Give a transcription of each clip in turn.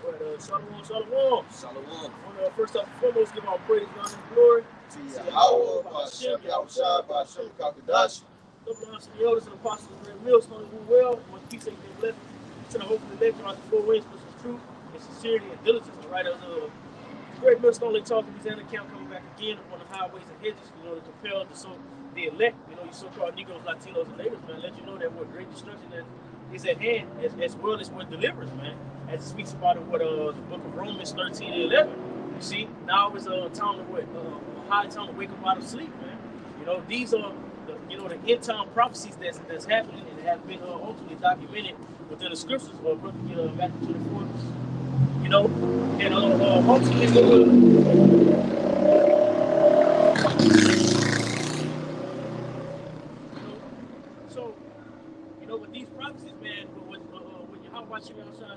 Shalom, shalom. Shalom. First off and foremost, give our praise, honor, and glory To to Yahweh, Yahweh, Bashem, Hashem, Yahushua, Yahushua, Bashem, Bashem, Kakadash. double honors to the elders and apostles of the great millstone who well, and with peace and blessings to the hopefully elect throughout the four winds, which is truth and sincerity and diligence. All right, as great millstone, they talk Louisiana account coming back again upon the highways and hedges, to compel the elect, you so-called Negroes, Latinos, and natives, man, let you know that what great destruction that is at hand, as well as what deliverance, man, as it speaks about in what the book of Romans 13 and 11. You see, now is a time to a high time to wake up out of sleep, man. These are the end time prophecies that's happening and have been ultimately documented within the scriptures. Brother, Matthew 24. And ultimately, so with these prophecies, man, what Yahweh Shai is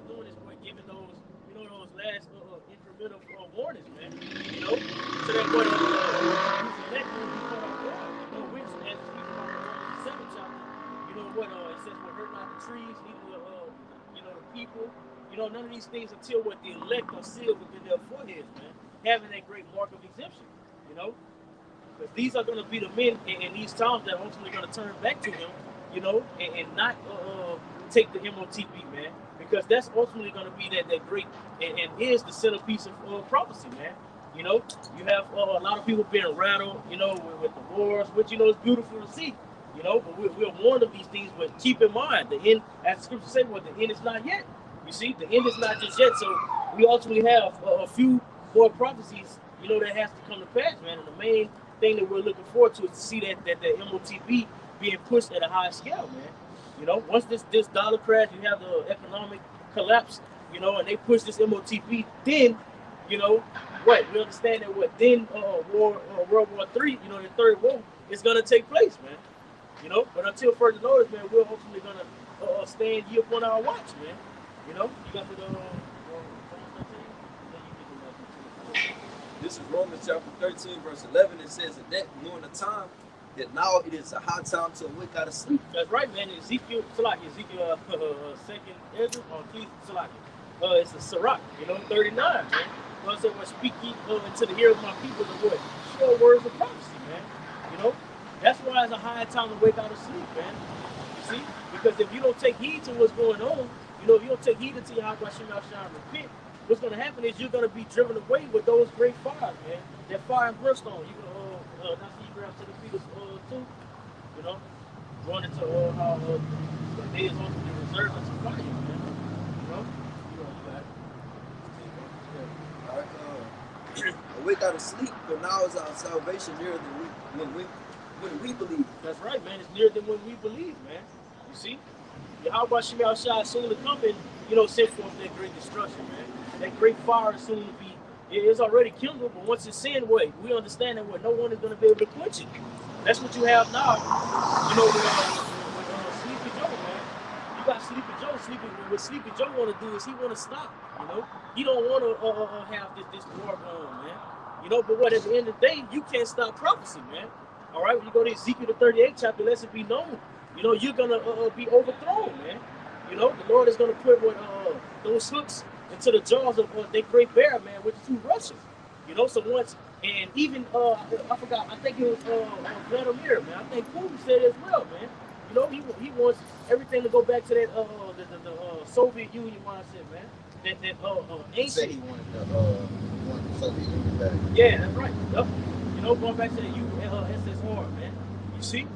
doing is what giving those, those last incremental warnings, man. So that what who's elected will be caught off guard. Which, as it speaks about in Romans 7 chapter, what it says, what hurt not the trees, neither the people. None of these things until what the elect are sealed within their foreheads, man, having that great mark of exemption. You know, because these are going to be the men in these times that ultimately going to turn back to him, and not take the MOTB, man, because that's ultimately going to be that great and is the centerpiece of prophecy, man. You have a lot of people being rattled, with the wars, which is beautiful to see, but we're warned of these things. But keep in mind, the end, as the scripture says, what the end is not yet. You see, the end is not just yet. So we ultimately have a few more prophecies, that has to come to pass, man. And the main thing that we're looking forward to is to see that MOTB being pushed at a high scale, man. Once this dollar crash, you have the economic collapse, and they push this MOTB, then, what we understand that then World War III, the third war is gonna take place, man. But until further notice, man, we're ultimately gonna stand year upon our watch, man. You got the This is Romans chapter 13, verse 11. It says that during the time that now it is a high time to awake out of sleep. That's right, man. Ezekiel, second Ezra, or it's a Sirach, 39, man. God said, "What speak ye into the ear of my people the what sure words of prophecy, man." That's why it's a high time to wake out of sleep, man. You see, because if you don't take heed to what's going on, if you don't take heed to how Hashem shine repent, what's going to happen is you're going to be driven away with those great fires, man. That fire and brimstone. You can that's the grab to the feet too. Going into how the day is ultimately reserved unto fire, man. You got it. All right. Awake out of sleep, for now is our salvation nearer than when we believe. That's right, man. It's nearer than when we believe, man. You see, Yahweh Shai is soon to come and send forth that great destruction, man. That great fire is soon to be. It's already kindled, but once it's sent away, we understand that no one is going to be able to quench it. That's what you have now. With Sleepy Joe, man. You got Sleepy Joe sleeping. What Sleepy Joe want to do is he want to stop. He don't want to have this war going on, man. But what at the end of the day, you can't stop prophecy, man. All right, when you go to Ezekiel the 38th chapter, let it be known. You're gonna be overthrown, man. The Lord is gonna put those hooks into the jaws of that great bear, man, which is Russia. So once, and even I forgot, I think it was Vladimir, man. I think Putin said it as well, man. He wants everything to go back to that the Soviet Union mindset, man. That ancient. Said he wanted the Soviet Union back. Yeah, that's right. Yep. Going back to the USSR, man. You see.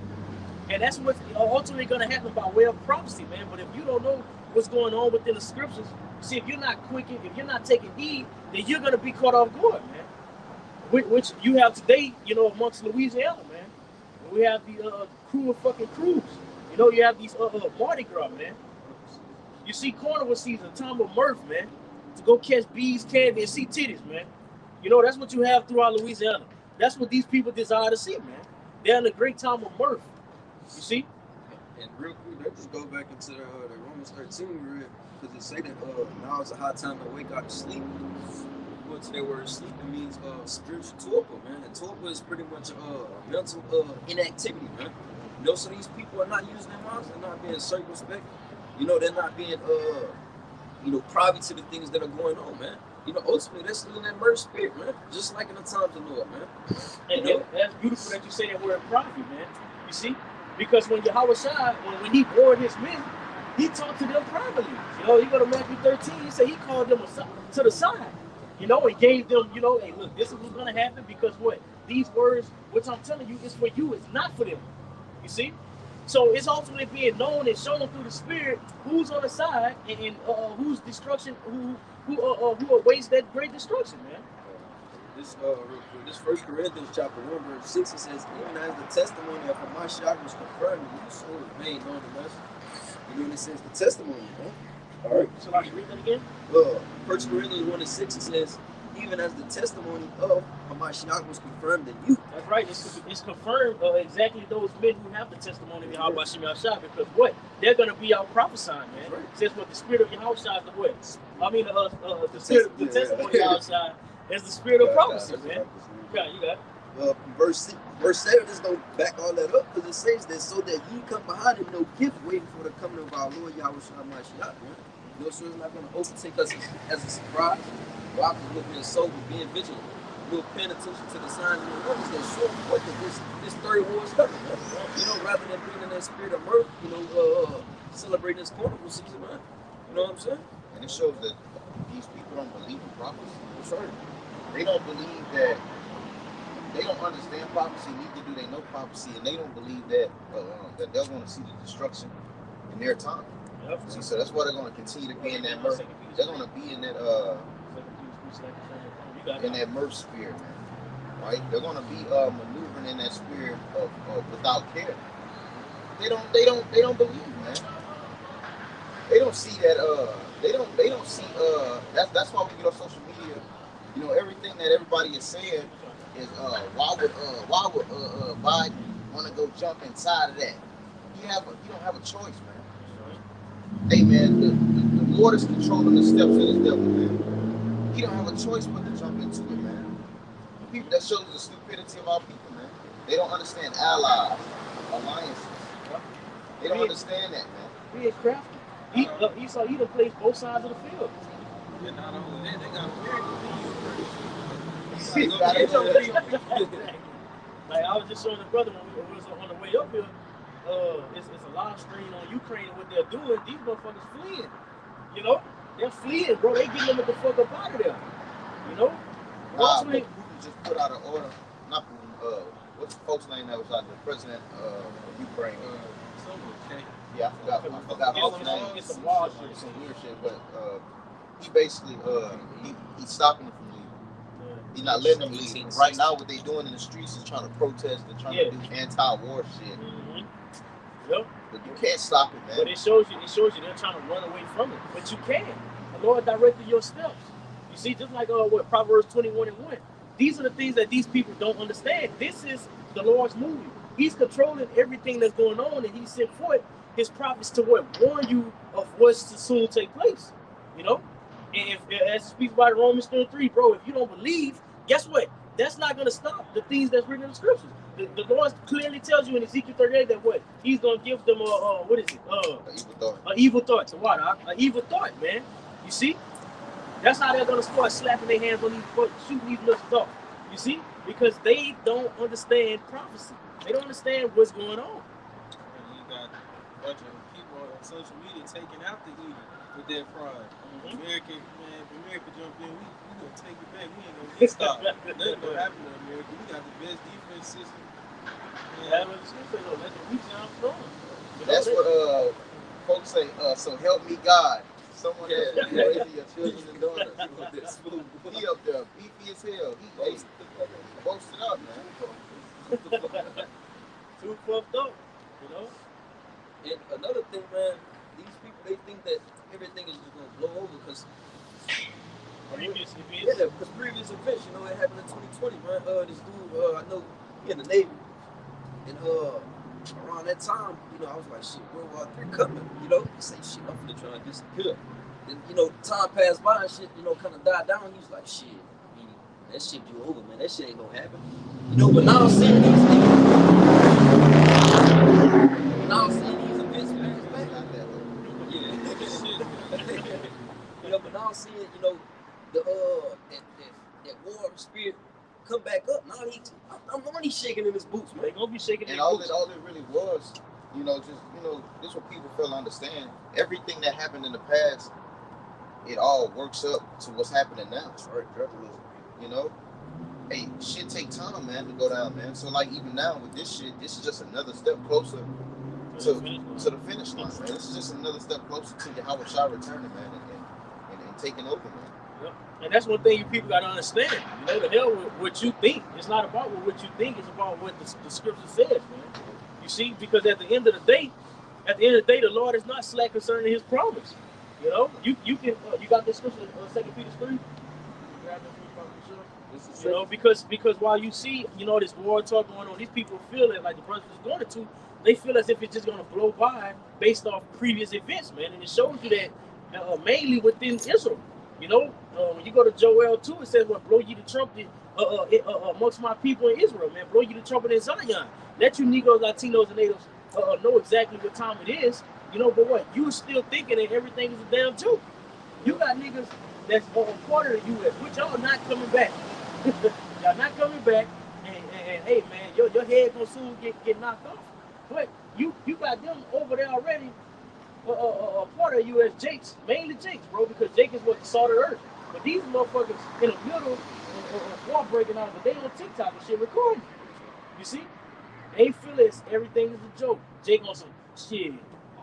And that's what's ultimately going to happen by way of prophecy, man. But if you don't know what's going on within the scriptures, see, if you're not quickened, if you're not taking heed, then you're going to be caught off guard, man. Which you have today, amongst Louisiana, man. We have the crew of fucking crews. You have these Mardi Gras, man. You see carnival season, time of mirth, man. To go catch bees, candy, and see titties, man. That's what you have throughout Louisiana. That's what these people desire to see, man. They're in a great time of mirth. You see? And real quick, let's just go back into the Romans 13 we read, because it say that now is a high time to wake out of sleep. What's that word sleep? It means spiritual torpor, man. And torpor is pretty much mental inactivity, man. So these people are not using their minds, they're not being circumspect. They're not being privy to the things that are going on, man. Ultimately, they're still in that merged spirit, man. Just like in the times of Noah, man. And that's beautiful that you say that word prophet, man. You see? Because when Yahweh Shai, when he warned his men, he talked to them privately. You go to Matthew 13, he said he called them to the side, and gave them, hey, look, this is what's going to happen because what? These words, which I'm telling you, is for you, it's not for them. You see? So it's ultimately being known and shown through the Spirit who's on the side and whose destruction, who awaits that great destruction, man. This real quick, this 1 Corinthians chapter 1 verse 6, it says, even as the testimony of Hamashiach was confirmed, you so made known to us. And it says the testimony, man. All right. So I can read that again. 1 Corinthians 1 and 6, it says, even as the testimony of Hamashiach was confirmed in you. That's right. It's confirmed exactly those men who have the testimony of Yahweh Shai, because what? They're going to be out prophesying, man. Right. It says what the spirit of Yahweh Shai is the what? The testimony of Yahweh Shai is the spirit of prophecy, man. Yeah, you got it. Verse 7 is going to back all that up because it says that so that ye come behind him, no gift waiting for the coming of our Lord Yahweh Shai, man. So it's not going to overtake us as a surprise. Rob is looking at sober, being vigilant. We're paying attention to the signs and the wonders that show what this third war is coming. Rather than being in that spirit of mirth, celebrating this carnival season, man. You know what I'm saying? And it shows that these people don't believe in prophecy. That's right. They don't believe that. They don't understand prophecy. Neither do they know prophecy, and they don't believe that that they're going to see the destruction in their time. Yep. See, so that's why they're going to continue to be in that mirth. They're going to be in that mirth spirit, man. Right? They're going to be maneuvering in that spirit of without care. They don't believe, man. They don't see that. They don't see. That's why we get on social media. Everything that everybody is saying is why would Biden want to go jump inside of that? You don't have a choice, man. Hey, man, the Lord is controlling the steps of this devil, man. He don't have a choice but to jump into it, man. People, that shows the stupidity of our people, man. They don't understand allies, alliances. They don't understand that, man. He is crafty. He done plays both sides of the field. Yeah, not only that, they got Like I was just showing the brother when we was on the way up here. It's a live stream on Ukraine and what they're doing. These motherfuckers fleeing. They're fleeing, bro. They getting them the fuck up out of there. Putin just put out an order. Not Putin. What's the folks' name that was out there? President of Ukraine. Yeah, I forgot his name. It's some wild shit, some weird shit. But he basically he's stopping them from leaving. He's not letting them leave. Right now, what they're doing in the streets is trying to protest and trying to do anti-war shit. Mm-hmm. Yep. But you can't stop it, man. But it shows you they're trying to run away from it. But you can. The Lord directed your steps. You see, just like what Proverbs 21 and 1. These are the things that these people don't understand. This is the Lord's movie. He's controlling everything that's going on, and he sent forth his prophets to warn you of what's to soon take place. And if as it speaks by Romans 3, bro, if you don't believe, guess what? That's not going to stop the things that's written in the scriptures. The Lord clearly tells you in Ezekiel 38 that what? He's going to give them an evil thought. To what? An evil thought, man. You see? That's how they're going to start slapping their hands on these folks, shooting these missiles off. You see? Because they don't understand prophecy. They don't understand what's going on. And you got a bunch of people on social media taking out the evil with their pride. If America jump in, we gonna take it back. We ain't gonna get stopped. Nothing gonna happen to America. We got the best defense system. That's what folks say. So help me God. Someone that's raising your children and daughters. He up there, beefy as hell. He boasted up, man. Too fucked up, And another thing, man, these people, they think that everything is just gonna blow over because previous events, it happened in 2020, man. This dude, I know he in the Navy, and around that time, I was like, shit, World War III coming, he say, shit, I'm finna try to disappear. And time passed by and shit, kind of died down. He was like, shit, that shit be over, man. That shit ain't gonna happen. But now I'm seeing these things. Now I'm seeing these events pass back. You know, but now I'm seeing, you know, the that war spirit come back up. Now I'm knowing he's shaking in his boots, man. They gonna be shaking And their all boots. it really was, you know, just, you know, this is what people fail to understand. Everything that happened in the past, it all works up to what's happening now. That's right, capitalism. You know, hey, shit take time, man, to go down, man. So like even now with this shit, this is just another step closer to the finish line, man. This is just another step closer to Yahweh Shah returning, man, and taking over, man. Yep. And that's one thing you people gotta understand. You know, the hell with what you think. It's not about what you think. It's about what the scripture says, man. You see, because at the end of the day, the Lord is not slack concerning His promise. You know, you can you got this scripture, 2 Peter 3. Grab that for me, Prophet Bishop. You know, because while you see, you know, this war talk going on, these people feel it like the brothers is going to. They feel as if it's just gonna blow by based off previous events, man. And it shows you that mainly within Israel. You know, when you go to Joel 2, it says, "Well, blow ye the trumpet amongst my people in Israel, man. Blow ye the trumpet in Zion. Let you Negroes, Latinos, and natives know exactly what time it is." You know, but what? You still thinking that everything is a damn joke. You got niggas that's part of the U.S., which y'all not coming back. Y'all not coming back, and hey, man, your head gonna soon get knocked off. But you got them over there already. Part of U.S. Jakes, mainly Jakes, bro, because Jake is what the salt of the earth. But these motherfuckers in the middle of war breaking out, but they on TikTok and shit recording. You see? They feel as everything is a joke. Jake on some shit.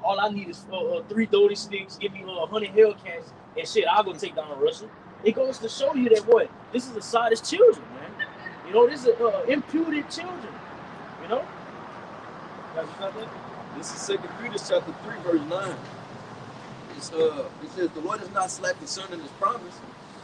All I need is 3 Doty sticks, give me 100 Hellcats, and shit, I'll go take down Russia. It goes to show you that what? This is a side of children, man. You know, this is imputed children. You know? This is 2 Peter chapter 3, verse 9. It says, "The Lord is not slack concerning His promise,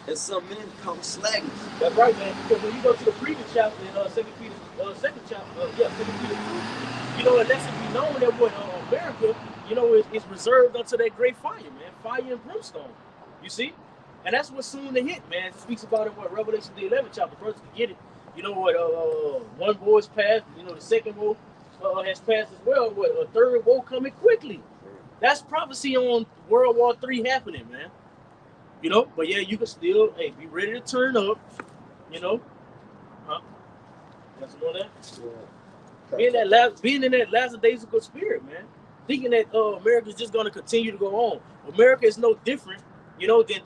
as some men count slackness." That's right, man. Because when you go to the previous chapter in 2 Peter, 2 chapter, 2 Peter 2, you know, it lets it be known that what America, you know, is reserved unto that great fire, man, fire and brimstone. You see, and that's what's soon to hit, man. It speaks about it. What Revelation the 11th chapter, first to get it. You know what? One war is passed. You know, the second war has passed as well. What a third war coming quickly. That's prophecy on World War III happening, man. You know, but yeah, you can still, hey, be ready to turn up. You know, huh? You guys know that? Yeah. Being in that last days of good spirit, man. Thinking that America is just gonna continue to go on. America is no different, you know, than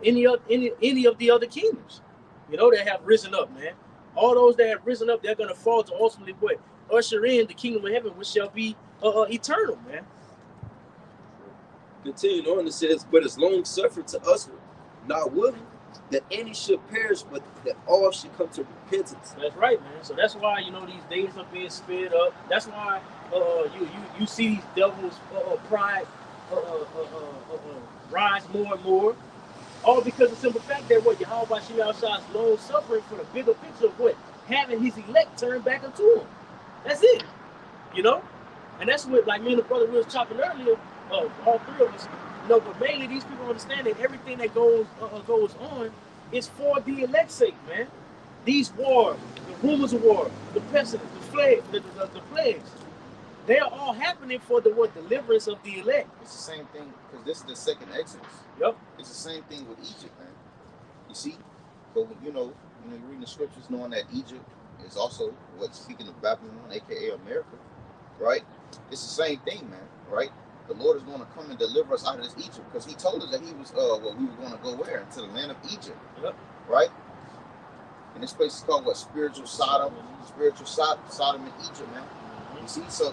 any of the other kingdoms, you know, that have risen up, man. All those that have risen up, they're gonna fall to ultimately what? Usher in the kingdom of heaven, which shall be eternal, man. Continuing on, it says, "But it's long suffering to us, not willing that any should perish, but that all should come to repentance." That's right, man. So that's why, you know, these days are being sped up. That's why you see these devils pride rise more and more. All because of the simple fact that what Yahweh Shah is long suffering for the bigger picture of what? Having his elect turn back unto him. That's it. You know? And that's what, like me and the brother we was chopping earlier, all three of us, you know, but mainly these people understand that everything that goes on is for the elect's sake, man. These wars, the rumors of war, the pestilence, the plagues, they are all happening for the what? Deliverance of the elect. It's the same thing, because this is the second Exodus. Yep. It's the same thing with Egypt, man. You see? But you know, you're reading the scriptures knowing that Egypt is also what's speaking of Babylon, aka America, right? It's the same thing, man, right? The Lord is going to come and deliver us out of this Egypt, because He told us that He was, we were going to go where? Into the land of Egypt, Yep. right? And this place is called what? Spiritual Sodom in Egypt, man. You see, so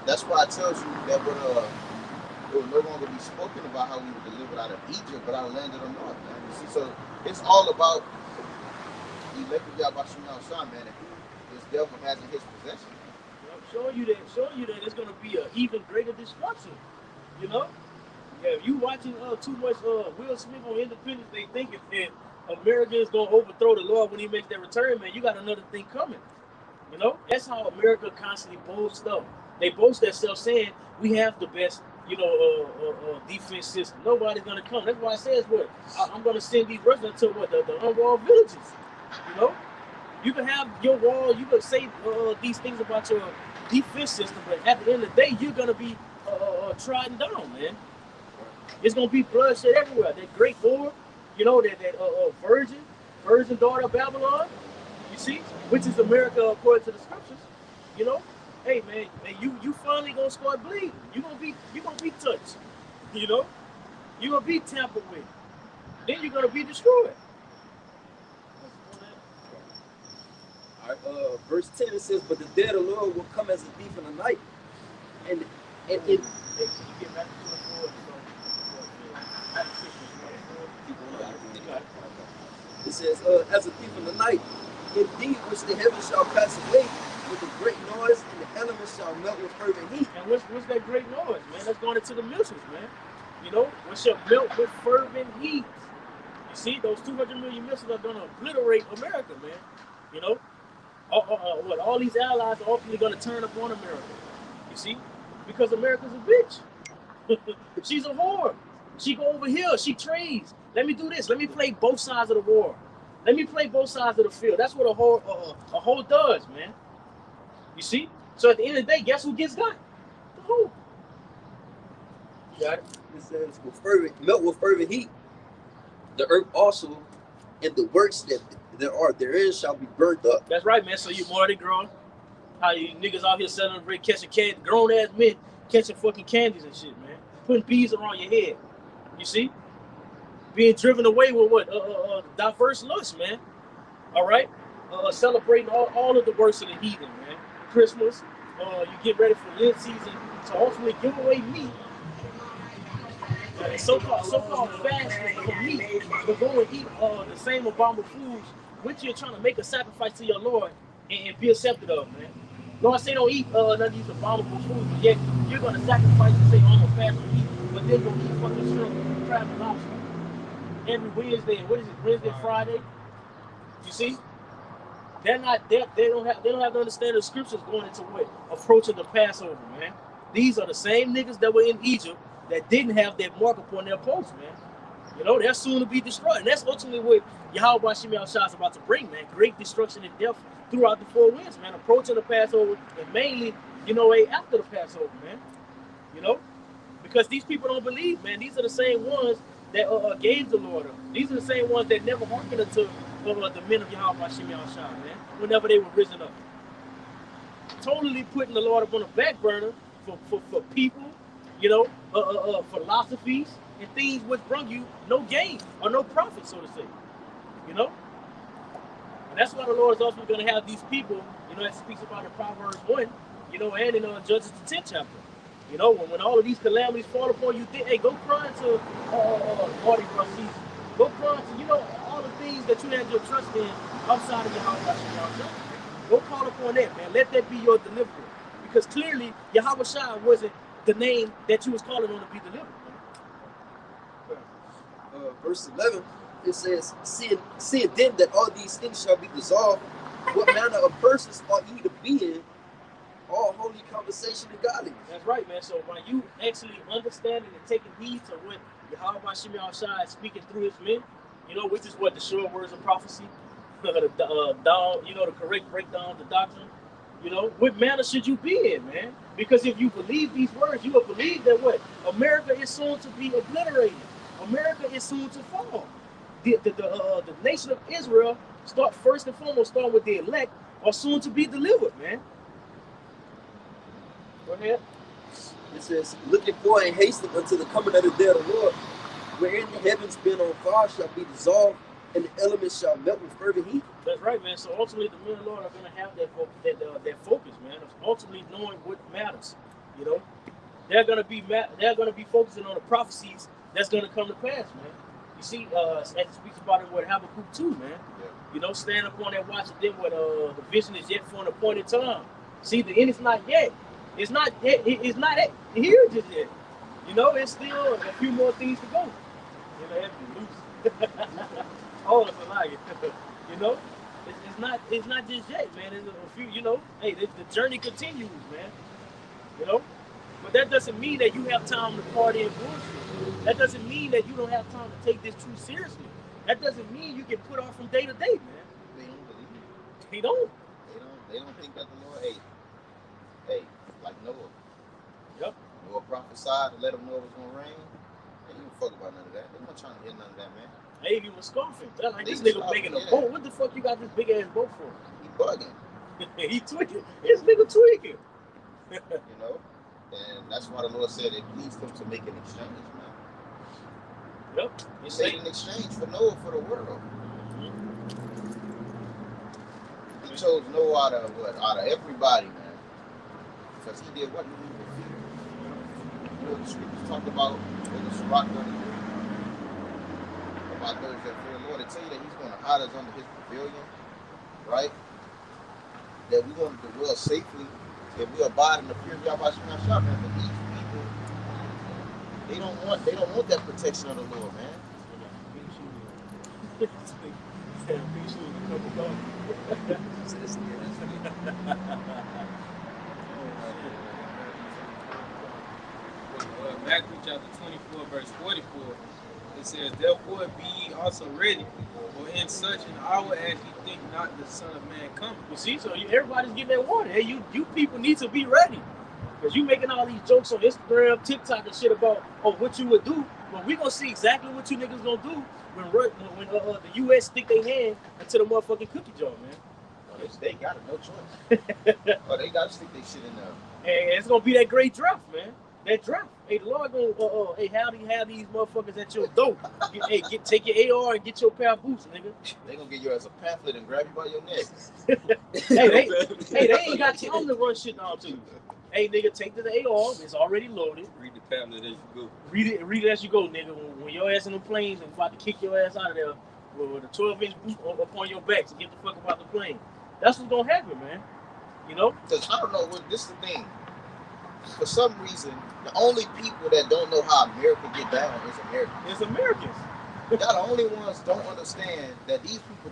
that's why it tells you that it will no longer be spoken about how we were delivered out of Egypt, but out of the land of the north, man. You see, so it's all about the elect of Yahweh Shah, man, and who this devil has in his possession. Showing you that it's gonna be an even greater destruction. You know? Yeah, if you watching too much Will Smith on Independence, they think if America is gonna overthrow the Lord when He makes that return, man, you got another thing coming. You know? That's how America constantly boasts up. They boast themselves saying we have the best, you know, defense system. Nobody's gonna come. That's why it says what? I'm gonna send these residents to what? The unwalled villages. You know? You can have your wall, you can say these things about your defense system, but at the end of the day, you're gonna be trodden down, man. It's gonna be bloodshed everywhere. That great war, that virgin daughter of Babylon. You see, which is America according to the scriptures. You know, hey man, you finally gonna start bleeding. You gonna be touched. You know, you gonna be tampered with. Then you're gonna be destroyed. All right, verse 10 it says, "But the day of the Lord will come as a thief in the night, and it." Hey, can you get back to the board? It says, "As a thief in the night, indeed, which the heavens shall pass away with a great noise, and the elements shall melt with fervent heat." And what's that great noise, man? That's going into the missiles, man. You know, what shall melt with fervent heat. You see, those 200 million missiles are going to obliterate America, man. You know, all these allies are ultimately going to turn upon America. You see, because America's a bitch. She's a whore. She go over here. She trades. Let me do this. Let me play both sides of the war. Let me play both sides of the field. That's what a whore does, man. You see? So at the end of the day, guess who gets got? The whore. You got it? It says, "Melt with fervent heat. The earth also, and the works that therein shall be burnt up." That's right, man. So you Mardi Gras. How you niggas out here celebrating catching candy, grown ass men catching fucking candies and shit, man. Putting bees around your head. You see? Being driven away with what? Diverse lust, man. All right? Celebrating all of the works of the heathen, man. Christmas, you get ready for Lent season to ultimately give away meat. So-called fasting for meat, but go and eat the same abominable foods, which you're trying to make a sacrifice to your Lord and be accepted of, man. Lord say don't eat none of these abominable foods, but yet you're going to sacrifice and say, oh, I'm going to fast for meat, but then go eat fucking shrimp, crab, and lobster every Wednesday. And what is it? Wednesday, Friday? You see? They don't have to understand the scriptures going into what? Approaching the Passover, man. These are the same niggas that were in Egypt that didn't have that mark upon their post, man. You know, they're soon to be destroyed. And that's ultimately what Yahweh Shemel Shah is about to bring, man. Great destruction and death throughout the four winds, man. Approaching the Passover and mainly, after the Passover, man. You know? Because these people don't believe, man. These are the same ones that gave the Lord up. These are the same ones that never hearkened unto the men of Yahweh Shemel Shah, man. Whenever they were risen up. Totally putting the Lord up on the back burner for people, philosophies and things which bring you no gain or no profit, so to say. You know? And that's why the Lord is also going to have these people, it speaks about in Proverbs 1, and in Judges the 10th chapter. When all of these calamities fall upon you, hey, go cry to Mardi Gras season. Go cry to, all the things that you had your trust in outside of your house. Go call upon that, man. Let that be your deliverer. Because clearly, Yahweh Shah wasn't the name that you was calling on to be delivered. Verse 11, it says, seeing then that all these things shall be dissolved, what manner of persons ought ye to be in all holy conversation and godliness? That's right, man. So when you actually understanding and taking heed to what Yahweh Shemel Shah is speaking through his men, which is what the sure words of prophecy, the correct breakdown of the doctrine. What manner should you be in, man? Because if you believe these words, you will believe that what? America is soon to be obliterated. America is soon to fall. The nation of Israel, first and foremost, starting with the elect, are soon to be delivered, man. Go ahead. It says, looking for and hastening unto the coming of the day of the Lord, wherein the heavens been on fire shall be dissolved, and the elements shall melt with fervent heat. That's right, man. So ultimately, the men of the Lord are going to have that focus, man. Ultimately, knowing what matters. They're going to be focusing on the prophecies that's going to come to pass, man. You see, as it speaks about it with Habakkuk 2, man. Yeah. Stand up on that watch, and then what the vision is yet for an appointed time. See, the end is not yet. It's not here just yet. It's still a few more things to go. Oh, it's a lie. It's not just yet, man. It's a few, hey, the journey continues, man. But that doesn't mean that you have time to party and bullshit. That doesn't mean that you don't have time to take this too seriously. That doesn't mean you can put off from day to day, man. They don't believe it. They don't. They don't think that the Lord, like Noah. Yep. Noah prophesied to let them know it was going to rain. And he was fuck about none of that. They not trying to hear none of that, man. Navy was scoffing. They're like, this They nigga scoffing, making a yeah. boat. What the fuck you got this big ass boat for? He bugging, He tweaking. This nigga tweaking. you know. And that's why the Lord said it pleased him to make an exchange, man. Yep. He made an exchange for Noah for the world. He chose Noah out of what? Out of everybody, man. Because he did what he needed to fear. You know what the scriptures talk about in the Sirach 33? About those that fear the Lord. They tell you that he's going to hide us under his pavilion, right? That we're going to dwell safely if we abide in the fear of Yahweh Shemah Shah, man. But these people, they don't want that protection of the Lord, man. Matthew chapter 24, verse 44, it says, therefore be ye also ready, for in such an hour as ye think not the Son of Man coming. You see, so everybody's getting that warning. Hey, you people need to be ready. Because you making all these jokes on Instagram, TikTok, and shit about what you would do. But we going to see exactly what you niggas going to do when the U.S. stick their hand into the motherfucking cookie jar, man. They got it, no choice. Oh, they got to stick their shit in there. And it's going to be that great drought, man. That drought. Hey, the Lord going to, hey, how do you have these motherfuckers at your door? Take your AR and get your pair of boots, nigga. They going to get you as a pamphlet and grab you by your neck. Hey, they ain't got time to run shit down to you. Hey, nigga, take the AR. It's already loaded. Read the pamphlet as you go. Read it as you go, nigga. When your ass in the planes and about to kick your ass out of there with a 12-inch boot upon your back to get the fuck about the plane. That's what's gonna happen, man. You know? Because I don't know, this is the thing. For some reason, the only people that don't know how America get down is Americans. It's Americans. Y'all the only ones don't understand that these people,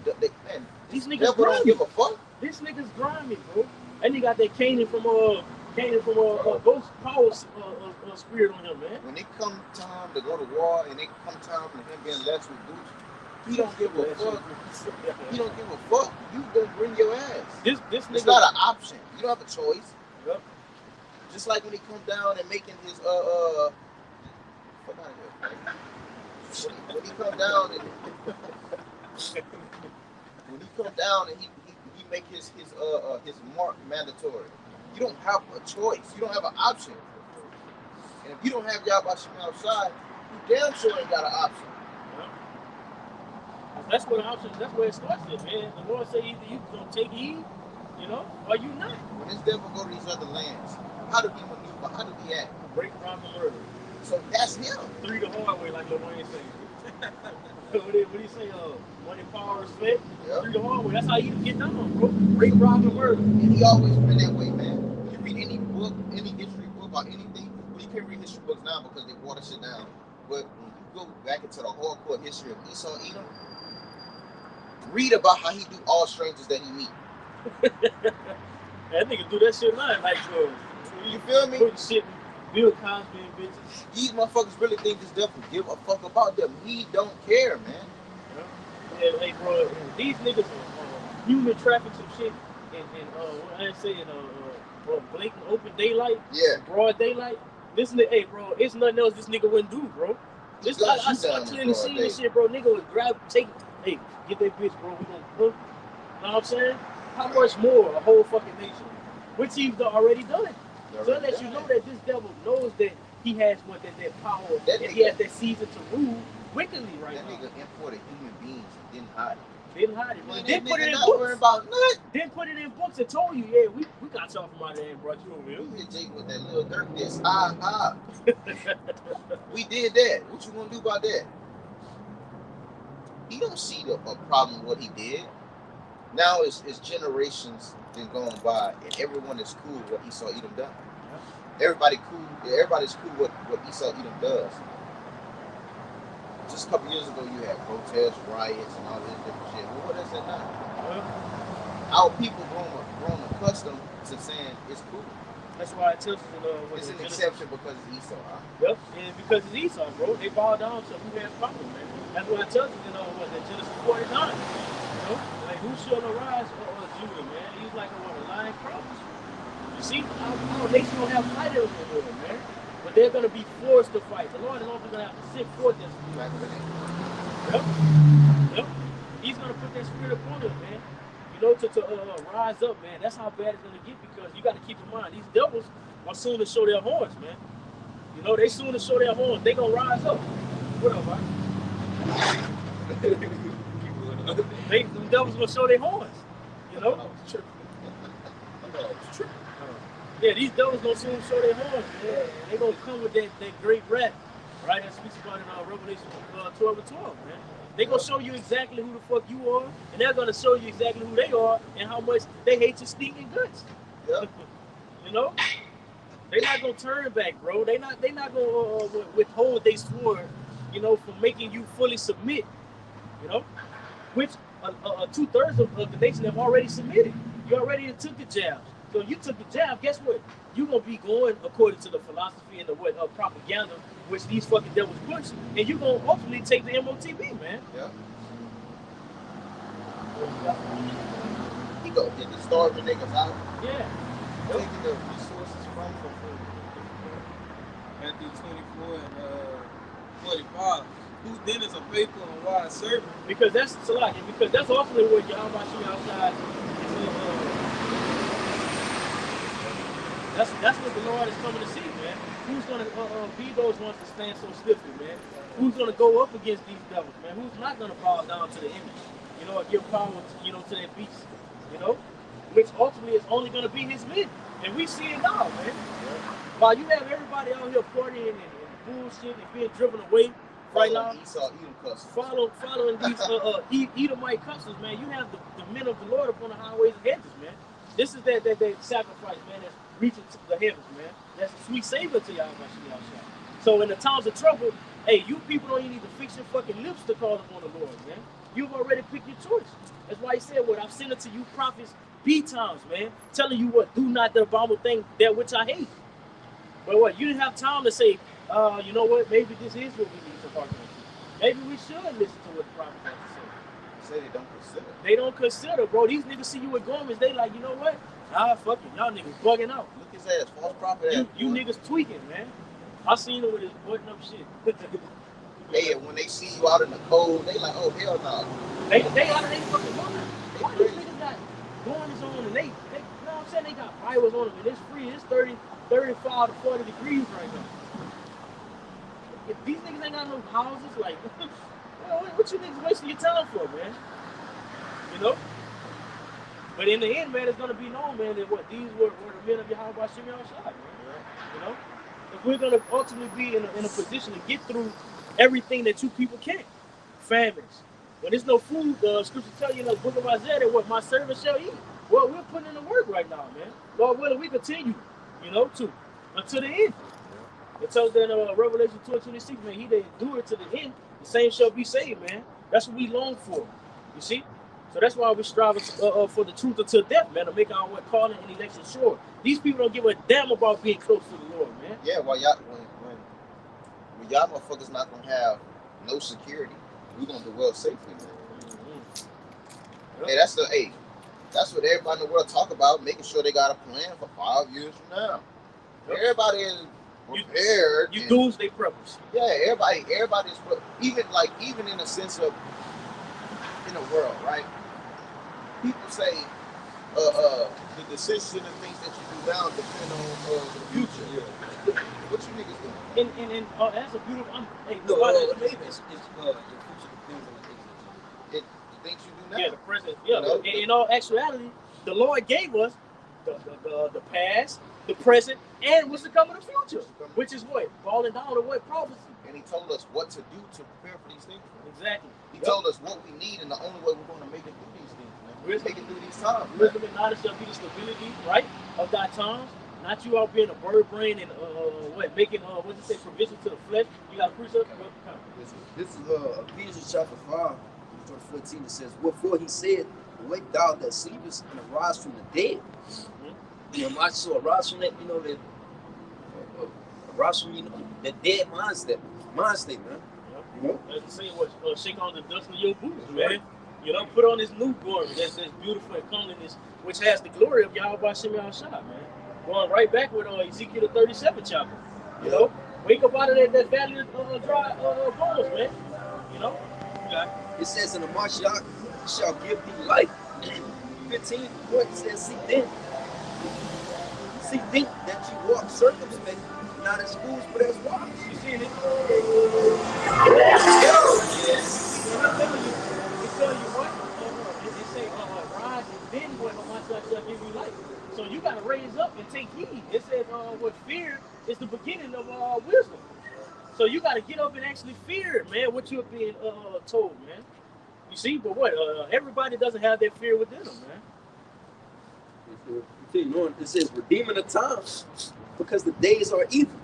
These niggas never don't grimy. give a fuck. This nigga's grimy, bro. And he got that Canaan from Ghost Power spirit on him, man. When it come time to go to war and it come time for him being left with boots, he don't give a fuck. He don't give a fuck. You gonna bring your ass. This It's nigga not an option. You don't have a choice. Yep. Just like when he come down and making his fuck out of here. When he come down and he make his mark mandatory. You don't have a choice. You don't have an option. And if you don't have Yahweh Shemah outside, you damn sure ain't got an option. That's where the option. That's where it starts, at, man. The Lord say either you gonna take heed, you know, or you not. When this devil go to these other lands, how do he maneuver? How do he act? Break, rob, and murder. So that's him. 3 the hard way, like Lil Wayne say. What do you say? Money, power, respect. Yep. 3 the hard way. That's how you get down, bro. Break, rob, and murder. And he always been that way, man. You read any book, any history book or anything, well, you can't read history books now because they water shit down. But when you go back into the hardcore history of Esau Edom, read about how he do all strangers that he meet. That nigga do that shit now, like, You feel me? putting shit in Bill Cosby and bitches. These motherfuckers really think this devil give a fuck about them. He don't care, man. Yeah, hey, bro, these niggas human traffic some shit and what I say blatant open daylight, Yeah. broad daylight. This nigga, hey, bro, it's nothing else this nigga wouldn't do, bro. This I clearly seen this shit, bro. Nigga would hey, get that bitch, bro. We gonna, know what I'm saying? How much more a whole fucking nation? Which he's already done it. So that lets you know that this devil knows that he has that power That and nigga- he has that season to rule wickedly right That now. nigga imported human beings and didn't hide it. Didn't hide it, man. Man, Didn't that put it nigga in not worried books. about nothing. Didn't put it in books and told you, yeah, we got y'all from out there and brought you over here. You hit Jake with that little dirt this. We did that. What you gonna do about that? He don't see a problem with what he did. Now it's generations been going by and everyone is cool with what Esau Edom done. Everybody's cool with what Esau Edom does. Just a couple years ago you had protests, riots, and all this different shit. Well, what is it now? Our people grown accustomed to saying it's cool. That's why it tells you, It's an exception because it's Esau, huh? Yep, and because it's Esau, bro. They bow down to who has power, man. That's what it tells you, that Genesis 49. Like, who shall arise or Judah, man? He's like a lion crouch. You see, our nation don't have fighters anymore, man. but they're going to be forced to fight. The Lord is also going to have to send forth that spirit. Yep. Yep. He's going to put that spirit upon them, man. You know, to rise up, man. That's how bad it's going to get, because you got to keep in mind, these devils are soon to show their horns, man. You know, they soon to show their horns. They going to rise up. What up, man? The devils going to show their horns, you know? Yeah, these devils gonna soon show their horns, man. And they gonna come with that great wrath, right? That speaks about in Revelation 12 and 12, man. They gonna show you exactly who the fuck you are, and they're gonna show you exactly who they are and how much they hate your stinking guts. Yep. You know, they not gonna turn back, bro. They not gonna withhold their sword, you know, from making you fully submit. You know, which 2/3 of the nation have already submitted. You already took the jab. So you took the jab, guess what? You're going to be going according to the philosophy and the propaganda which these fucking devils push, and you're going to ultimately take the MOTB, man. Yeah. He go get the starving niggas out. Yeah. Taking the resources from food. Matthew 24 and 45. Who then is a faithful and wise servant? Because that's Salaki, because that's ultimately what Yahweh outside is. That's what the Lord is coming to see, man. Who's going to be those ones to stand so stiffly, man? Who's going to go up against these devils, man? Who's not going to bow down to the image, you know, or give power, to that beast, you know? Which ultimately is only going to be his men. And we see it now, man. While you have everybody out here partying and bullshit and being driven away right now, following these Edomite customs, man, you have the men of the Lord upon the highways and hedges, man. This is that sacrifice, man, that's reaching to the heavens, man. That's a sweet savor to y'all. So in the times of trouble, hey, you people don't even need to fix your fucking lips to call upon the Lord, man. You've already picked your choice. That's why he said, what I've sent unto you prophets B times, man, telling you what, do not the abominable thing that which I hate. But what, you didn't have time to say, you know what, maybe this is what we need to hearken to. Maybe we should listen to what the prophets have to say. Say they don't consider. They don't consider, bro. These niggas see you with garments, they like, you know what? Fuck it, y'all niggas bugging out. Look his ass, false prophet. You niggas tweaking, man. I seen him with his button up shit. Hey, when they see you out in the cold, they like, oh hell no. They out of their fucking mind. Why these niggas got garments on and they you know what I'm saying? They got Bibles on them and it's free. It's 35 to 40 degrees right now. If these niggas ain't got no houses, like, what you niggas wasting your time for, man? You know? But in the end, man, it's going to be known, man, that what these were the men of Yahweh Shem Yahushua, man. You know? If we're going to ultimately be in a position to get through everything that you people can't. Famines. When there's no food, scripture tell you in the book of Isaiah that what my servants shall eat. Well, we're putting in the work right now, man. Lord willing, we continue, until the end. It tells that Revelation 2:26, man, he that endure to the end, the same shall be saved, man. That's what we long for. You see? So that's why we strive for the truth until death, man, to make our calling and election sure. These people don't give a damn about being close to the Lord, man. Yeah, well, y'all, when y'all motherfuckers not gonna have no security, we gonna dwell safely, man. Mm-hmm. Hey, that's what everybody in the world talk about, making sure they got a plan for 5 years from now. Yep. Everybody is prepared. You doomsday preppers. Yeah, everybody's even in the sense of in the world, right? People say the decision and things that you do now depend on the future. Yeah. What you niggas doing? And that's a beautiful. It's your future depends on the things you do now. Yeah, the present. Yeah, in all actuality, the Lord gave us the past, the present, and what's to come in the future, which is what falling down to what prophecy. And He told us what to do to prepare for these things. Exactly. He told us what we need, and the only way we're going to make it through these things, man. We're making through these times. Wisdom and knowledge shall be the stability, right, of thy times. Not you out being a bird brain and making provision to the flesh. You got to preach up. This is Ephesians chapter 5, verse 14. It says, "Wherefore he said, Wake thou that sleepest and arise from the dead." Mm-hmm. Arise from that, arise from the dead mind state, man. You know? As the saying was, shake on the dust of your boots, man. You know, put on this new garment that's beautiful and comeliness, which has the glory of Yahweh Shem Yahushua, man. Going right back with Ezekiel the 37th chapter. You know, wake up out of that valley of dry bones, man. You know. Okay. It says in the Mashiach shall give thee life. 15 point says, see think that you walk circumspect, not as fools, but as wise. You see it? Yes. It tell you what? It say, rise and then what Hamashiach shall give you life. So you got to raise up and take heed. It says, what fear is the beginning of wisdom. So you got to get up and actually fear, man, what you're being told, man. You see, but what? Everybody doesn't have that fear within them, man. It says redeeming the times because the days are evil.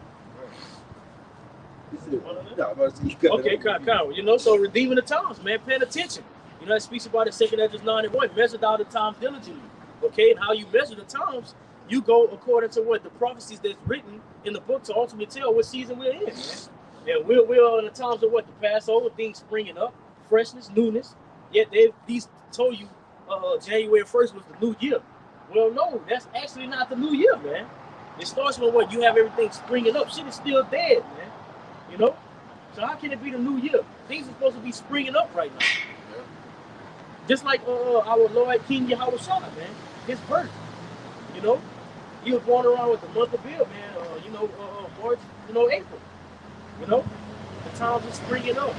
Okay, Kyle. You know, so redeeming the times, man, paying attention. You know, it speaks about it, 2 Ezra 9:1. Measure thou the times diligently. Okay, and how you measure the times, you go according to what the prophecies that's written in the book to ultimately tell what season we're in, man. And we're in the times of what? The Passover, things springing up, freshness, newness. Yet these told you January 1st was the new year. Well, no, that's actually not the new year, man. It starts with what? You have everything springing up. Shit is still dead, man. You know? So how can it be the new year? Things are supposed to be springing up right now. Yeah. Just like our Lord King Yahushua, man. His birth. You know? He was born around with the month of Bill, man. March, April. You know? The times are springing up.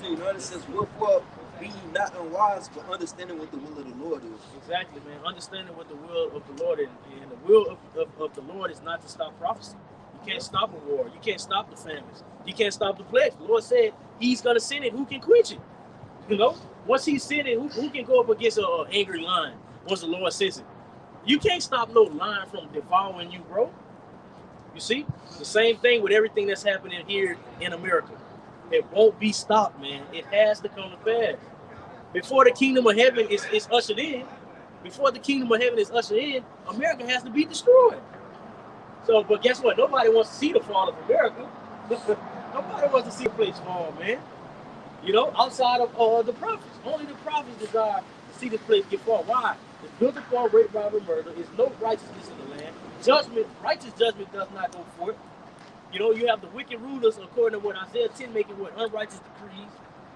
It says, wherefore be ye not unwise, but understanding what the will of the Lord is. Exactly, man. Understanding what the will of the Lord is. And the will of the Lord is not to stop prophecy. You can't stop a war. You can't stop the famines. You can't stop the plagues. The Lord said he's going to send it. Who can quench it? You know? Once he sent it, who can go up against an angry lion once the Lord sends it? You can't stop no lion from devouring you, bro. You see? The same thing with everything that's happening here in America. It won't be stopped, man. It has to come to pass. Before the kingdom of heaven is ushered in, America has to be destroyed. So, but guess what? Nobody wants to see the fall of America. Nobody wants to see a place fall, man. You know, outside of the prophets. Only the prophets desire to see this place get fall. Why? It's built upon rape, robbery, murder. There's no righteousness in the land. Righteous judgment does not go forth. You know, you have the wicked rulers, according to what Isaiah 10, making what unrighteous decrees.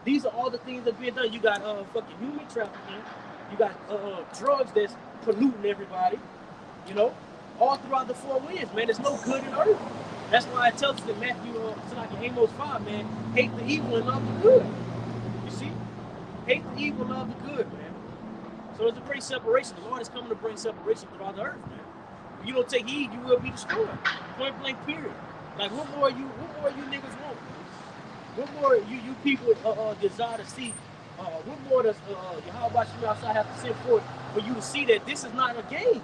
These are all the things that are being done. You got fucking human trafficking. You got drugs that's polluting everybody. You know, all throughout the four winds, man. There's no good in earth. That's why it tells us in Matthew, like in Amos 5, man, hate the evil and love the good. You see? Hate the evil and love the good, man. So it's a great separation. The Lord is coming to bring separation throughout the earth, man. If you don't take heed, you will be destroyed. Point blank, period. Like, what more you niggas want? What more you people desire to see? What more does Yahweh Shemashah have to send forth for you to see that this is not a game?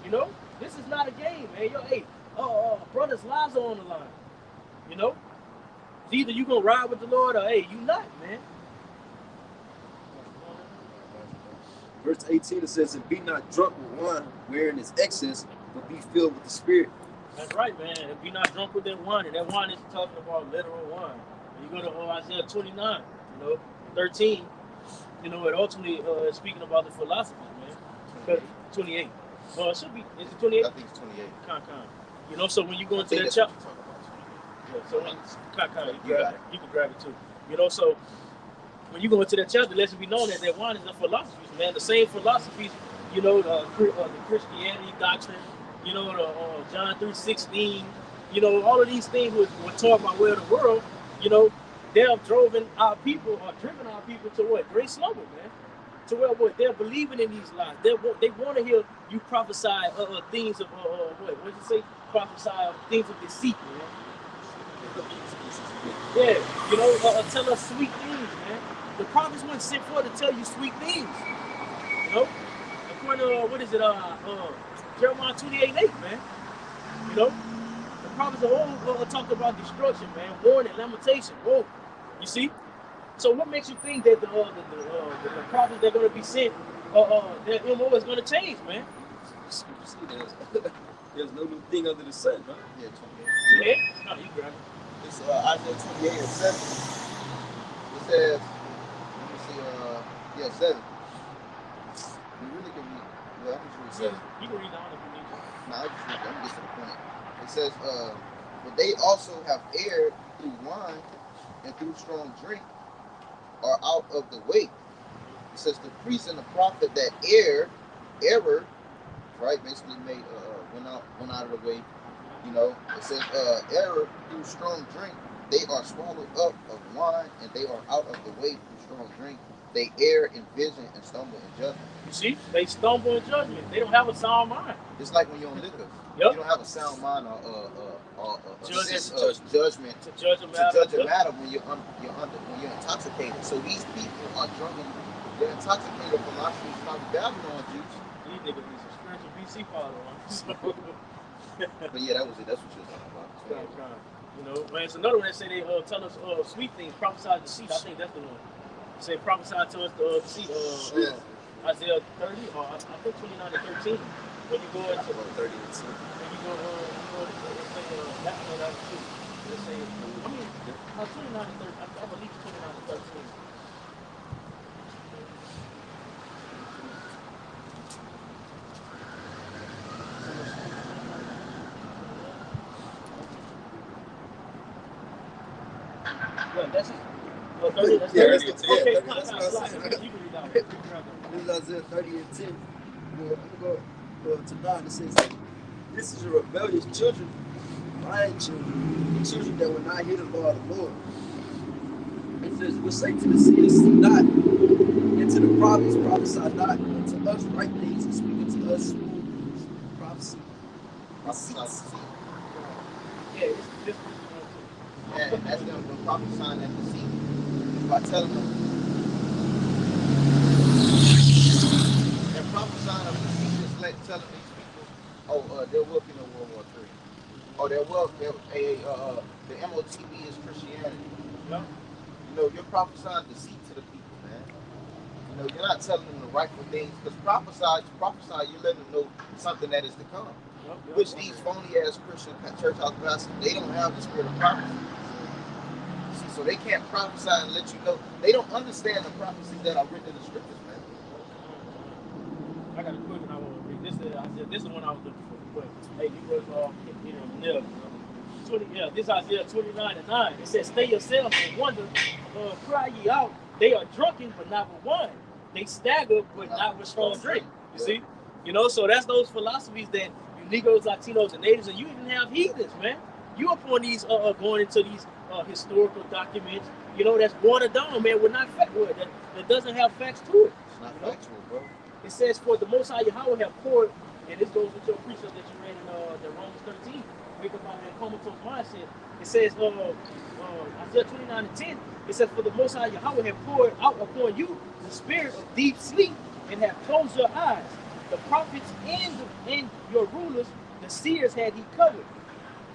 You know, this is not a game, man. Yo, hey, brothers' lives are on the line. You know, it's either you gonna ride with the Lord or hey, you not, man. Verse 18 it says, and be not drunk with wine wherein is excess, but be filled with the Spirit. That's right, man. If you're not drunk with that wine, and that wine is talking about literal wine. When you go to Isaiah 29, 13, it ultimately is speaking about the philosophies, man. 28. It should be, is it 28? I think it's 28. Con. So when you go into that chapter, so when, you can grab it too. So when you go into that chapter, let it be known that wine is the philosophies, man. The same philosophies, the Christianity doctrine, John 3:16, all of these things were taught by way of the world, they have driven our people to what? Great slumber, man. To where what? They're believing in these lies. They want to hear you prophesy things of, what did you say? Prophesy things of deceit, man. Yeah, tell us sweet things, man. The prophets weren't sent for to tell you sweet things, According to, Jeremiah 28:8, man. The prophets of old talked about destruction, man, warning, lamentation. Whoa, you see? So what makes you think that the prophets that are going to be sent, their MO is going to change, man? There's no new thing under the sun, huh? Yeah, 28? No, you grab it. It's Isaiah 28:7. It says, let me see, 7. You really can read. Well, I'm just read 7. You can read on if you need to. Now, let me get to the point. It says, but they also have erred through wine and through strong drink are out of the way. It says the priest and the prophet that error, right, basically made went out of the way. You know, it says error through strong drink, they are swallowed up of wine, and they are out of the way through strong drink. They err in vision and stumble in judgment. You see, they stumble in judgment. They don't have a sound mind. It's like when you're on liquor. Yep. You don't have a sound mind or a sense of judgment to judge a matter when you're intoxicated. So these people are drunken. They're intoxicated from philosophy, probably Babylon juice. These niggas need some spiritual BC followers. But yeah, that was it. That's what you were talking about. You know, man, it's another one that say they tell us sweet things, prophesy deceit. I think that's the one. Say prophesy to us deceit. Isaiah 30 or I think 29 and 13. When you go into 30 and 2. when you go that one that too. Let's say 29 and 30. I believe 29 and 13. Well, that's it. 30, that's Yeah, 30. that's Okay, it. That's what I said. you can read that one. You can grab that one. This is Isaiah 30 and 10. I'm going to go to 9. It says, this is a rebellious children, lying children, children that will not hear the law of the Lord. It says, we'll say to the seers, see not, and to the prophets, prophesy not, and to us right things, and speak unto us smooth things. Prophecy. Receipts. Yeah, this one too. Yeah, and that's them prophesying and deceiving. By telling them and prophesying of deceit is like telling these people, there will be no World War III. Or the MOTB is Christianity. Yeah. You know, you're prophesying deceit to the people, man. You know, you're not telling them the rightful things, because prophesy, you're letting them know something that is to come. Which these phony ass Christian church house pastors, they don't have the spirit of prophecy. So they can't prophesy and let you know. They don't understand the prophecies that are written in the scriptures, man. I got a quick one I want to read. This is the one I was looking for. But hey, you was this is Isaiah 29 and 9. It says, stay yourselves and wonder, cry ye out. They are drunken, but not with wine. They stagger, but not with strong drink. You see? You know, so that's those philosophies that you Negroes, Latinos, and natives, and you even have heathens, man. You up on these going into these historical documents, you know, that's watered down, man, with not fact, that doesn't have facts to it. It's not factual, bro. It says, for the Most High Yahweh have poured, and this goes with your precept that you read in the Romans 13, wake up out of that comatose mindset. It says, Isaiah 29 and 10, it says, for the Most High Yahweh have poured out upon you the spirit of deep sleep, and have closed your eyes. The prophets and your rulers, the seers had he covered.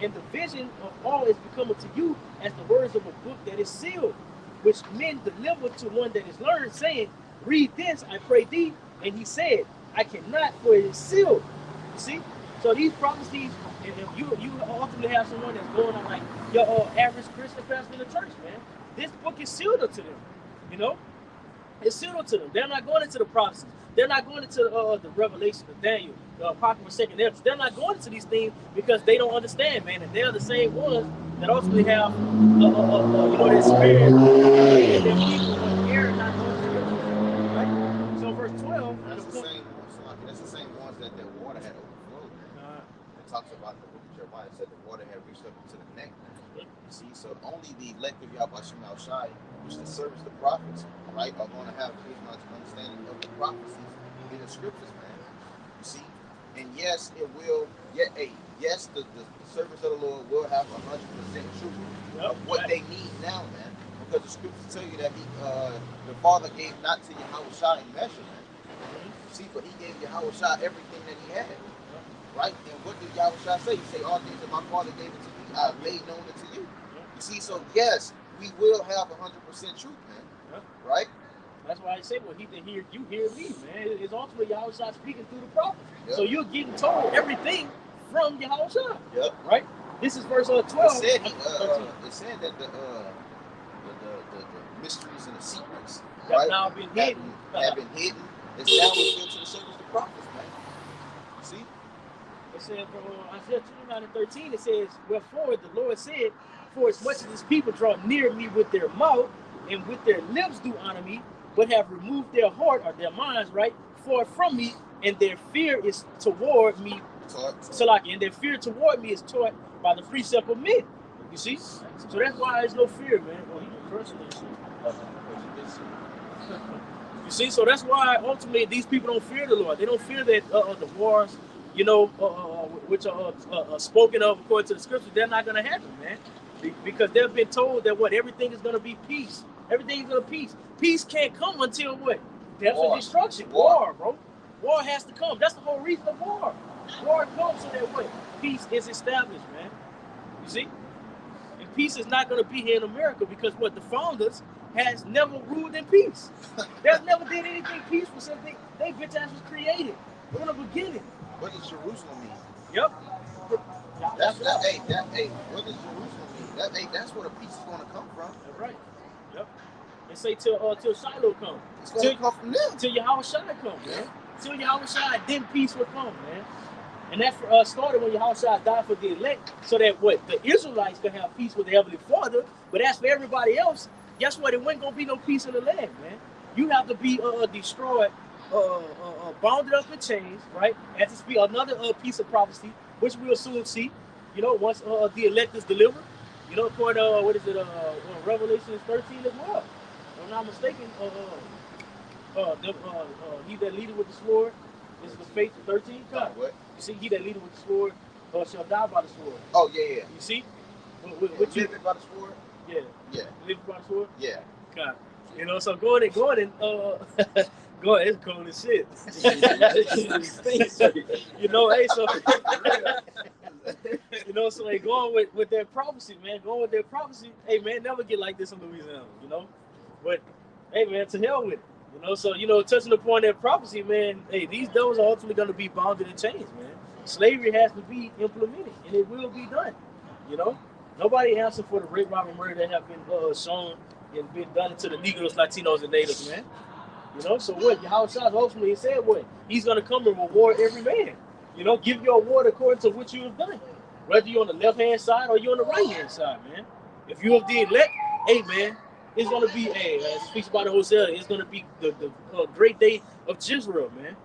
And the vision of all is becoming to you as the words of a book that is sealed, which men deliver to one that is learned, saying, read this, I pray thee. And he said, I cannot, for it is sealed. You see? So these prophecies, and you ultimately have someone that's going on like your average Christian pastor in the church, man. This book is sealed to them. You know? It's sealed to them. They're not going into the prophecies. They're not going into the revelation of Daniel, the Apocrypha, Second Ezra. They're not going into these things because they don't understand, man. And they're the same ones that ultimately have, their spirit. And their people are here not going to scripture, right? So verse 12. That's the same ones that their water had overflowed. It talks about the book of Jeremiah said the water had reached up into the neck. You see, so only the elect of Yahweh Shai, which the servants, the prophets, right, are going to have a much understanding of the prophecies in the scriptures, man. You see, and yes, it will. Yes, the servants of the Lord will have 100% truth of what they need now, man. Because the scriptures tell you that the Father gave not to Yahweh Shai in measure, man. See, but He gave Yahweh Shai everything that He had, right? And what did Yahweh Shai say? He say, all things that my Father gave it to me, I have made known it to you. You see, so yes, we will have 100% truth, man. Right? That's why I say, well, you hear me, man. It's ultimately Yahweh Shai speaking through the prophet. Yep. So you're getting told everything from Yahweh Shai. Yep. Right? This is verse 12. It said that the mysteries and the secrets have now been hidden. Have been hidden. It's now revealed to the servants, the prophets, man. You see? It said from Isaiah 29:13, it says, wherefore the Lord said, for as much as this people draw near me with their mouth and with their lips do honor me, but have removed their heart or their minds, right, far from me, and their fear is toward me, and their fear toward me is taught by the precept of men. You see? So that's why there's no fear, man. Oh, you cursing and shit. You see? So that's why ultimately these people don't fear the Lord. They don't fear that the wars, which are spoken of according to the scriptures, they're not going to happen, man. Because they've been told that everything is going to be peace. Everything is going to be peace. Peace can't come until what? Death and destruction. War, bro. War has to come. That's the whole reason of war. War comes so that what? Peace is established, man. You see? And peace is not going to be here in America because the founders has never ruled in peace. They never did anything peaceful since they bitch ass was created from the beginning. What does Jerusalem mean? Yep. What does Jerusalem mean? That's where the peace is going to come from. That's right. Yep. And say till Shiloh come. It's going to come from them. Till Yahweh Shai come, man. Till Yahweh Shai, then peace will come, man. And that started when Yahweh Shai died for the elect, so that the Israelites could have peace with the Heavenly Father. But as for everybody else, guess what? It wasn't gonna be no peace in the land, man. You have to be destroyed, bounded up in chains, right? And to speak another piece of prophecy, which we'll soon see. Once the elect is delivered. According to Revelation 13 as well. If I'm not mistaken, he that leadeth with the sword is the faith 13. What? You see, he that leadeth with the sword shall die by the sword. Oh yeah. You see? Living by the sword? Yeah. Yeah. Living by the sword? Yeah. God. So going and going, it's cool as shit. Hey, so they going with their prophecy, man. Going with their prophecy. Hey, man, never get like this in Louisiana, But, hey, man, to hell with it. So, touching upon that prophecy, man, hey, these devils are ultimately going to be bounded in chains, man. Slavery has to be implemented, and it will be done, Nobody answered for the rape, robbery, murder that have been shown and been done to the Negroes, Latinos, and Natives, man. So what? Yahweh Shai ultimately said what? He's going to come and reward every man. Give your award according to what you have done. Whether you're on the left-hand side or you're on the right-hand side, man. If you have the elect, hey, man, it's going to be, as it speaks about the Hosea, it's going to be the great day of Jezreel, man.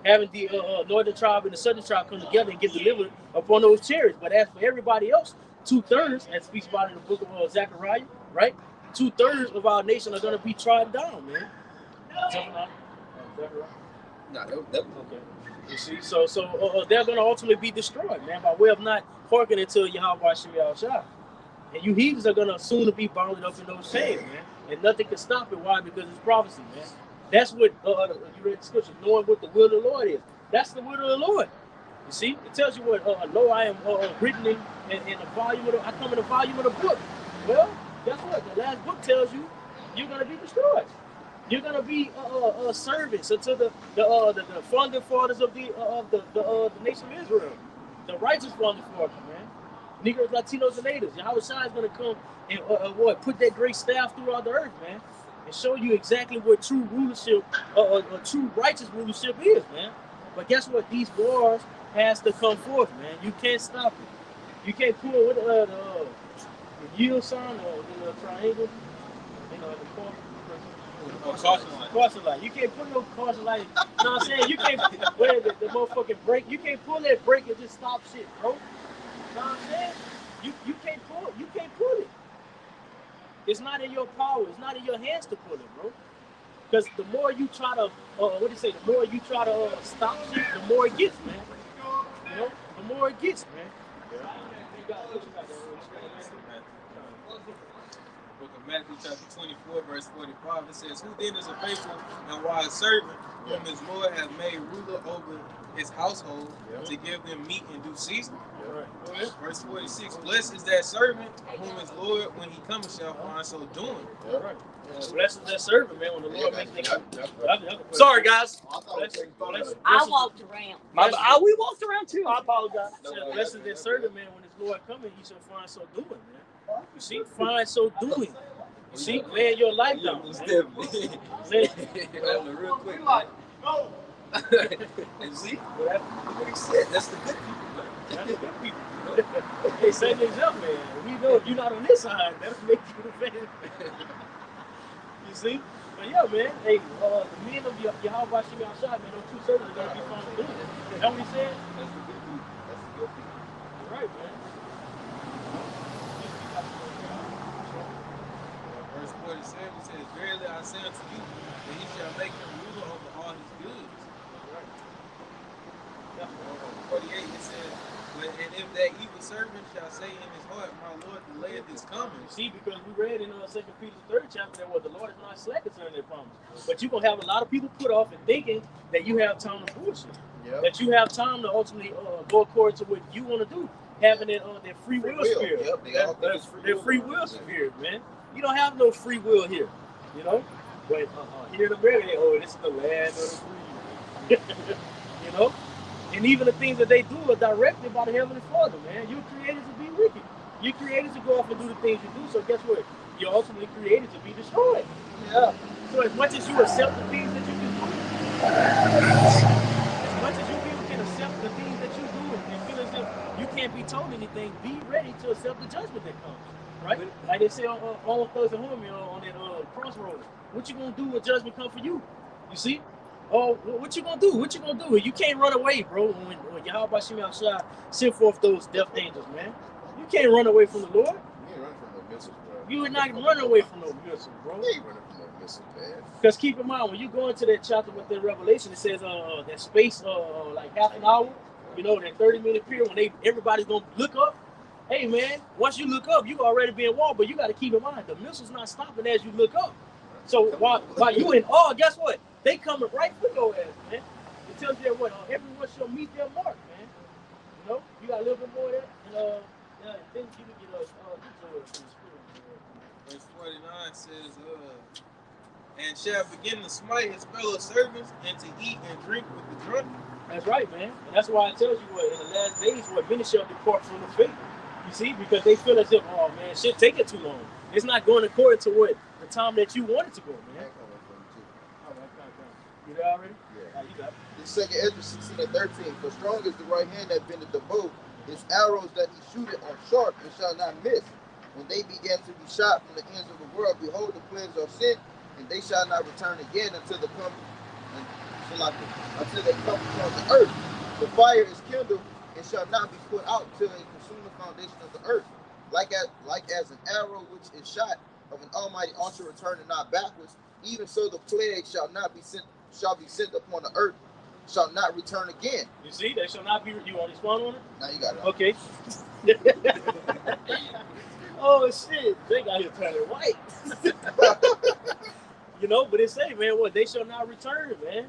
Having the northern tribe and the southern tribe come together and get delivered upon those chariots. But as for everybody else, 2/3, as it speaks about in the book of Zechariah, right? 2/3 of our nation are going to be trodden down, man. Nah, that okay. You see, so they're going to ultimately be destroyed, man, by way of not hearkening to Yahweh Shai. And you heathens are going to soon be bounded up in those chains, man. And nothing can stop it. Why? Because it's prophecy, man. That's what you read the scripture, knowing what the will of the Lord is. That's the will of the Lord. You see, it tells you what, lo, I am written in the volume of I come in the volume of the book. Well, guess what? The last book tells you you're going to be destroyed. You're going to be servants unto the founding fathers of the nation of Israel. The righteous founding fathers, man. Negroes, Latinos, and Natives. Yahweh Shai is going to come and put that great staff throughout the earth, man, and show you exactly what true rulership, true righteous rulership is, man. But guess what? These wars has to come forth, man. You can't stop it. You can't pull with the yield sign or the triangle, caution light. You can't put no caution light. You know what I'm saying? You can't wear the motherfucking brake. You can't pull that brake and just stop shit, bro. You know what I'm saying? You can't pull it. You can't pull it. It's not in your power. It's not in your hands to pull it, bro. Because the more you try to, the more you try to stop shit, the more it gets, man. The more it gets, man. Book of Matthew chapter 24, verse 45, it says, who then is a faithful and wise servant, whom his Lord hath made ruler over his household, to give them meat in due season? Right. Verse 46, blessed is that servant whom his Lord, when he cometh, shall find so doing. Right. Blessed is that servant, man, when the Lord makes things. Sorry, guys. I walked around. We walked around too. I apologize. Blessed is that servant, man, when his Lord cometh, he shall find so doing, man. You see, find so doing. You see, laying your life down. definitely. Real quick. You see? What he said, that's the good people, man. That's the good people. Hey, set things up, man. We know if you're not on this side, that'll make you the fan. You see? But yeah, man. Hey, the men of Yahweh Shimei outside, man, those two servants are gonna be found doing it. Is that what he said? That's the good people. That's the good people. You're right, man. Verse 47 says, "Verily I say unto you, that he shall make him ruler over all his goods." Right. 48 it says, "And if that evil servant shall say in his heart, My Lord delayeth his coming." You see, because we read in 2 Peter 3rd chapter that the Lord is not slack concerning their promise. But you're going to have a lot of people put off and thinking that you have time to bullshit. Yep. That you have time to ultimately go according to what you want to do. Having that free will spirit. Yep, they all think it's Their free will spirit, man. You don't have no free will here, you know? But here in America, this is the land of the free. You know? And even the things that they do are directed by the Heavenly Father, man. You're created to be wicked. You're created to go off and do the things you do. So guess what? You're ultimately created to be destroyed. Yeah. So as much as you accept the things that you can do, as much as you people can accept the things that you do and feel as if you can't be told anything, be ready to accept the judgment that comes. Right? Like they say on Thursday Home, on that crossroads. What you gonna do when judgment come for you? You see? Oh, what you gonna do? What you gonna do? You can't run away, bro. When Yahweh Shimei outside send forth those death angels, man. You can't run away from the Lord. You ain't running from no missiles, bro. You would not run away from no missiles, bro. You ain't running from no missiles, man. Because keep in mind, when you go into that chapter within Revelation, it says that space, like half an hour, you know, that 30-minute period when everybody's gonna look up. Hey, man, once you look up, you already being walled, but you got to keep in mind the missiles not stopping as you look up. So while you in awe, guess what? They coming right for your ass, man. It tells you that what everyone shall meet their mark, man. You know, you got a little bit more of that, and then you can get Verse 49 says, "And shall begin to smite his fellow servants, and to eat and drink with the drunken." That's right, man. And that's why it tells you what in the last days what many shall depart from the faith. You see, because they feel as if, oh man, shit take it too long. It's not going according to what the time that you want it to go, man. You there already? Yeah. You got it. The second Ezra 16 and 13. For strong is the right hand that bendeth the bow, his arrows that he shooteth are sharp and shall not miss. When they began to be shot from the ends of the world, behold, the plagues are sent, and they shall not return again until they come upon the earth. The fire is kindled and shall not be put out till it consume the foundation of the earth. Like as an arrow which is shot of an almighty archer returning not backwards, even so the plague shall be sent upon the earth, shall not return again. You see, they shall not be. You want to respond on it? Now you got it. Okay. Oh shit, they got here turning white. You know, but it say, man, what they shall not return, man.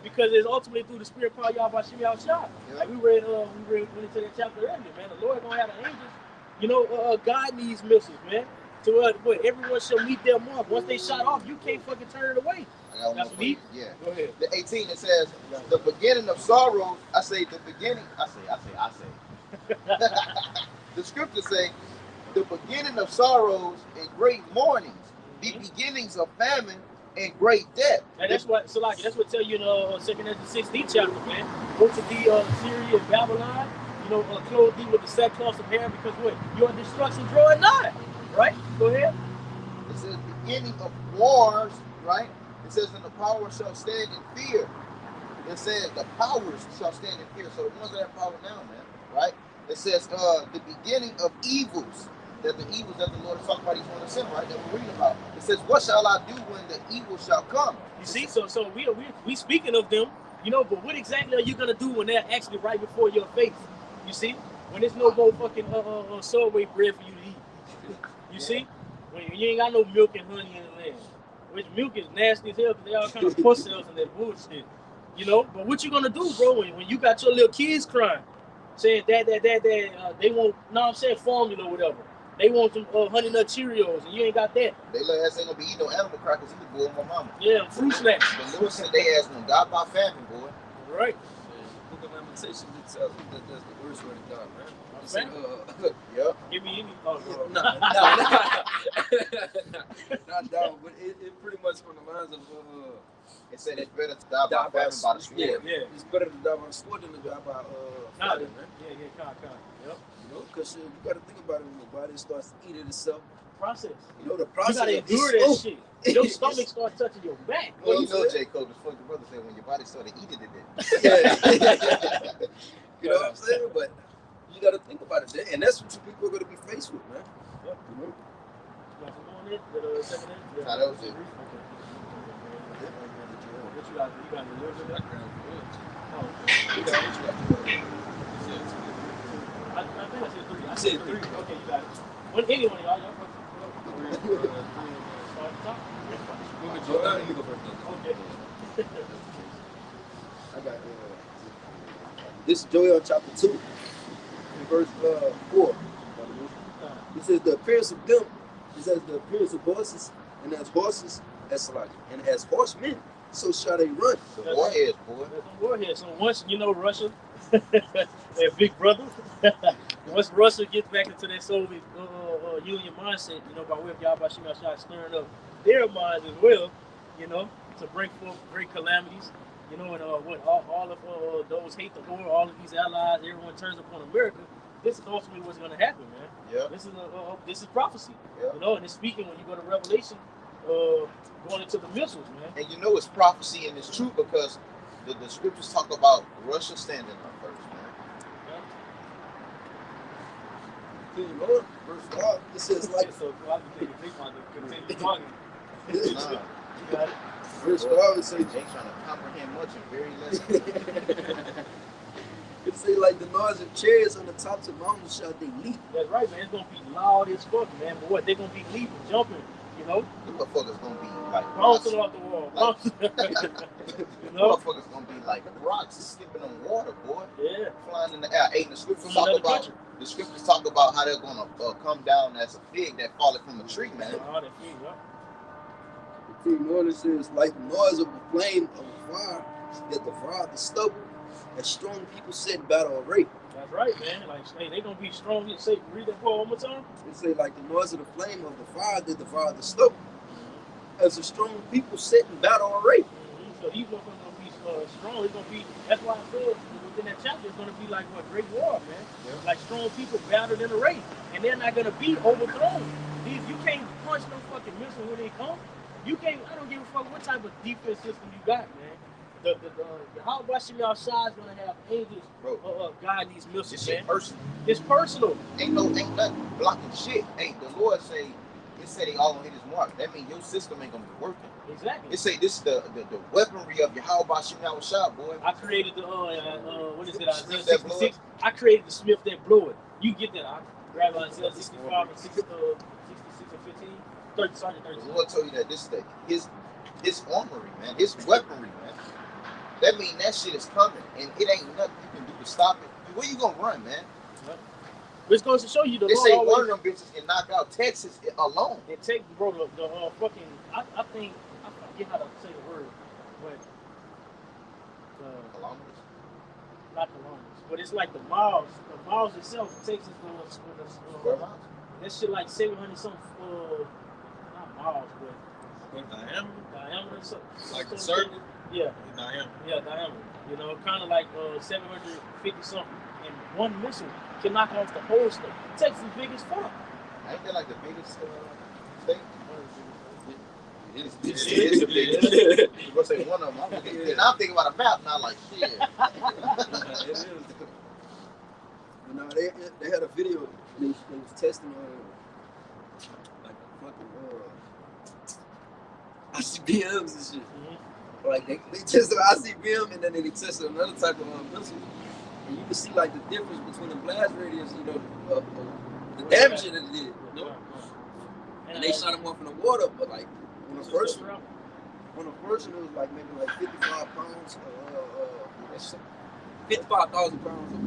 Because it's ultimately through the spirit power Yahweh Shimei outside. Yeah. Like we read into that chapter earlier, man. The Lord gonna have the angels, you know, guide these missiles, man. To what everyone shall meet their mark. Once they shot off, you can't fucking turn it away. That's me. Yeah. Go ahead. The 18 it says the beginning of sorrows. I say the beginning. I say. The scriptures say the beginning of sorrows and great mournings, the beginnings of famine and great death. And that's what Salaki, that's what tell you in 2nd Ezra 16 chapter, man. Go to the Syria and Babylon, you know, clothe thee with the sackcloth of hair, because what? Your destruction drawing nigh. Right? Go ahead. It says beginning of wars, right? It says, and the power shall stand in fear. It says the powers shall stand in fear. So the ones that have power now, man, right? It says the beginning of evils. That the evils that the Lord is talking about, he's going to send, right? That we're reading about. It says, what shall I do when the evil shall come? You see, so we speaking of them, you know, but what exactly are you gonna do when they're actually right before your face? You see, when there's no more fucking Subway bread for you to eat. You see, when you ain't got no milk and honey in the land, which milk is nasty as hell because they all kind of puss cells and that bullshit. You know, but what you gonna do, bro? When you got your little kids crying, saying that they want, formula or whatever. They want some Honey Nut Cheerios, and you ain't got that. They little ass ain't gonna be eating no animal crackers either, boy, my mama. Yeah, fruit snacks. The Lord said they ass gonna die by famine, boy. Right. Book of Lamentations, it tells you that that's the worst way to die, man. It Famine? said, Yep. Give me any. not down, but it pretty much from the lines of It said it's better to die by famine by the sword. Yeah, it's better to die by the sword than to die by famine, man. Yep. You know, because you got to think about it when the body starts to eat it itself. Process. You know, the You process. gotta of endure this- that shit. Your stomach start touching your back. Well, you know, what I'm J. Cole, the fucking brother said when your body started eating it, Yeah. You know what I'm saying? But you got to think about it, and that's what you people are going to be faced with, man. Yep. You know? Got some more on it? Second in? Yeah. Nah, that was it. Okay. What you got? You got a little bit of that? Oh, you got it. I think I said 3. I said 3. Okay, you got it. When any one of y'all start at the top? You go first, then. Okay. I got this is Joel chapter 2, in verse 4. It says the appearance of them is as the appearance of horses, and as horses as and as horsemen, so shall they run. The warheads, boy. There's some warheads. So once you know Russia, their big brother, once Russia gets back into that Soviet Union mindset, you know, by way of Yahweh Shai stirring up their minds as well, you know, to bring forth great calamities, you know, and what all of those hate the war, all of these allies, everyone turns upon America. This is ultimately what's going to happen, man. Yeah. This is prophecy, Yeah. you know, and it's speaking when you go to Revelation, going into the missiles, man. And you know it's prophecy and it's true because the scriptures talk about Russia standing up first, man. Continue on, verse 5. It says like So I think big one to continue talking. Nah, You got it. verse 5. It says ain't trying to comprehend much in very less. it say like the noise of chariots on the tops of mountains shall they leap. That's right, man. It's gonna be loud as fuck, man. But what? They're gonna be leaping, jumping, you know, Them motherfuckers gonna be like bouncing off the wall, bouncing. You know? motherfuckers gonna be like rocks skipping on water, boy. Yeah. Flying in the air. Hey, the scriptures From talk another about country. the scriptures talk about how they're gonna come down as a fig that falleth from a tree, man. Oh, that thing, yeah. Continue on, it says like the noise of a flame of a fire that devour the stubble, as strong people set in battle array. That's right, man. Like, hey, they gonna be strong. You say, read that quote one more time. It say like the noise of the flame of the fire that devour the stubble, as a strong people set in battle array. Mm-hmm. So these ones are gonna be strong. It's gonna be. That's why I said within that chapter, it's gonna be like what great war, man. Yeah. Like strong people battled in a race, and they're not gonna be overthrown. These you can't punch no fucking missile when they come. You can't. I don't give a fuck what type of defense system you got, man. The how Washington outside is gonna have angels guide these This missiles, shit man. personal. It's personal. Ain't nothing blocking shit. Hey, the Lord say they all gonna hit his mark. That means your system ain't gonna be working. Exactly. It say this is the weaponry of Yahweh Shimon Shah, boy. I created the what is it? Smith Isaiah that blow 66. I created the Smith that blew it. You get that? I grab Isaiah 65 and 66 and 15. 30, sorry, 30. The Lord told you that this is his armory, man. His weaponry, man. That means that shit is coming, and it ain't nothing you can do to stop it. Where you gonna run, man? Which goes to show you the They Lord say always. one of them bitches can knock out Texas alone. It take bro the fucking. I think I forget how to say the word, but Kilometers. not kilometers, but it's like the miles. The miles itself takes us Square miles. that shit like 700 something. Not miles, but What diameter? diameter. So, Like so- a circle? Yeah. Diameter. Yeah, diameter. You know, kind of like 750 something, and one missile can knock off the whole state. Texas is big as fuck. Ain't that like the biggest state? It is the biggest. You gonna say one of them? I'm thinking about a map now, like shit. It is. But no, they had a video. They was testing like fucking ICBMs and shit. Mm-hmm. Like they tested ICBM and then they tested another type of missile. And you can see like the difference between the blast radius, you know, the damage that it did. You know? And they shot them off in the water, but like on the first one, it was like maybe like 55 pounds, 55,000 pounds of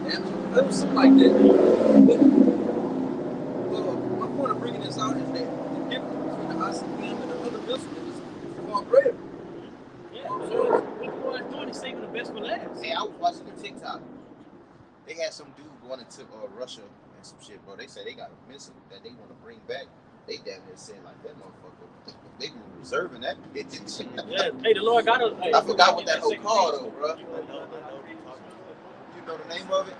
damage. It was something like that. But my point of bringing this out is that the difference between the ICBM and the other missile is far greater. Yeah, so what you guys doing is saving the best for last. Hey, I was watching the TikTok. They had some dude going into Russia and some shit, bro. They said they got a missile that they want to bring back They damn near said like that motherfucker. They were reserving that bitch and shit. Yeah, hey, the Lord got us. Hey, I forgot what that whole second called piece. though, bro. You know the name of it?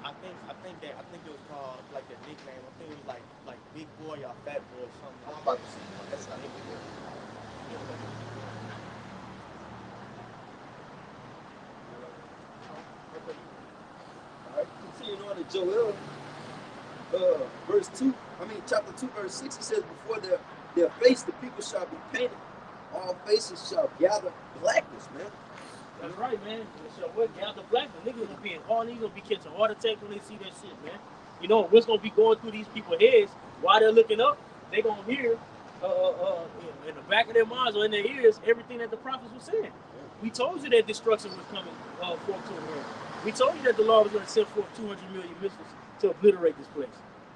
I think it was called like the nickname. I think it was like Big Boy or Fat Boy or something. I'm about to see. That's not even good. Alright, continuing on to Joel, chapter 2, verse 6, it says, before their face the people shall be painted, all faces shall gather blackness, man. That's right, man. So what gather black, the niggas gonna be in all niggas gonna be catching heart attack when they see that shit, man. You know what's gonna be going through these people's heads while they're looking up? They gonna hear in the back of their minds or in their ears everything that the prophets were saying. We told you that destruction was coming forth to the world. We told you that the Lord was gonna send forth 200 million missiles to obliterate this place.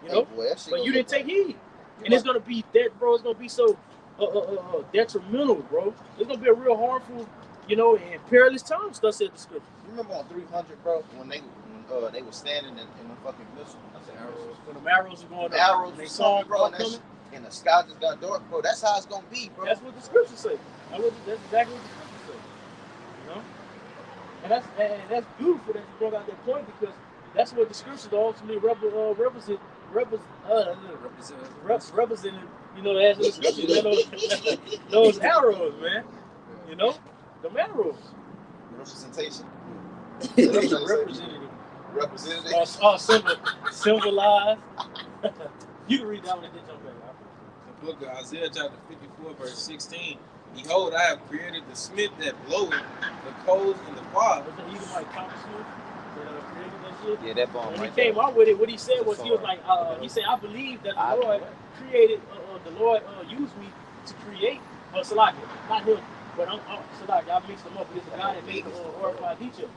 You know, Hey, boy, that shit Oh, but you gonna didn't look take heed, and it's gonna be that, bro. It's gonna be so detrimental, bro. It's gonna be a real harmful, you know, and perilous time. Stuff said the scripture. You remember on 300, bro, when they were standing in the fucking missile? I said arrows. When the arrows are going The up, arrows they were saw coming, bro, coming. and the sky just got dark, bro. That's how it's gonna be, bro. That's what the scriptures say. That's exactly what the scriptures say. You know, and that's beautiful that you brought out that point, because that's what the scriptures ultimately representing. You know, as the scriptures, man, those arrows, man. You know, the arrows. Representation. Representative. Representative. Symbolized. You can read that one and then jump back. The book of Isaiah chapter 54 verse 16. Behold, I have created the smith that bloweth the coals in the fire. Was it Edomite Thomas Smith that created that shit? Yeah, that bomb When right he came there. out with it, what he said was, he was like, he said, I believe that the Lord created, the Lord used me to create, Salaki, not him, but Salaki, I mixed them up. It's a guy that made the horrified teacher,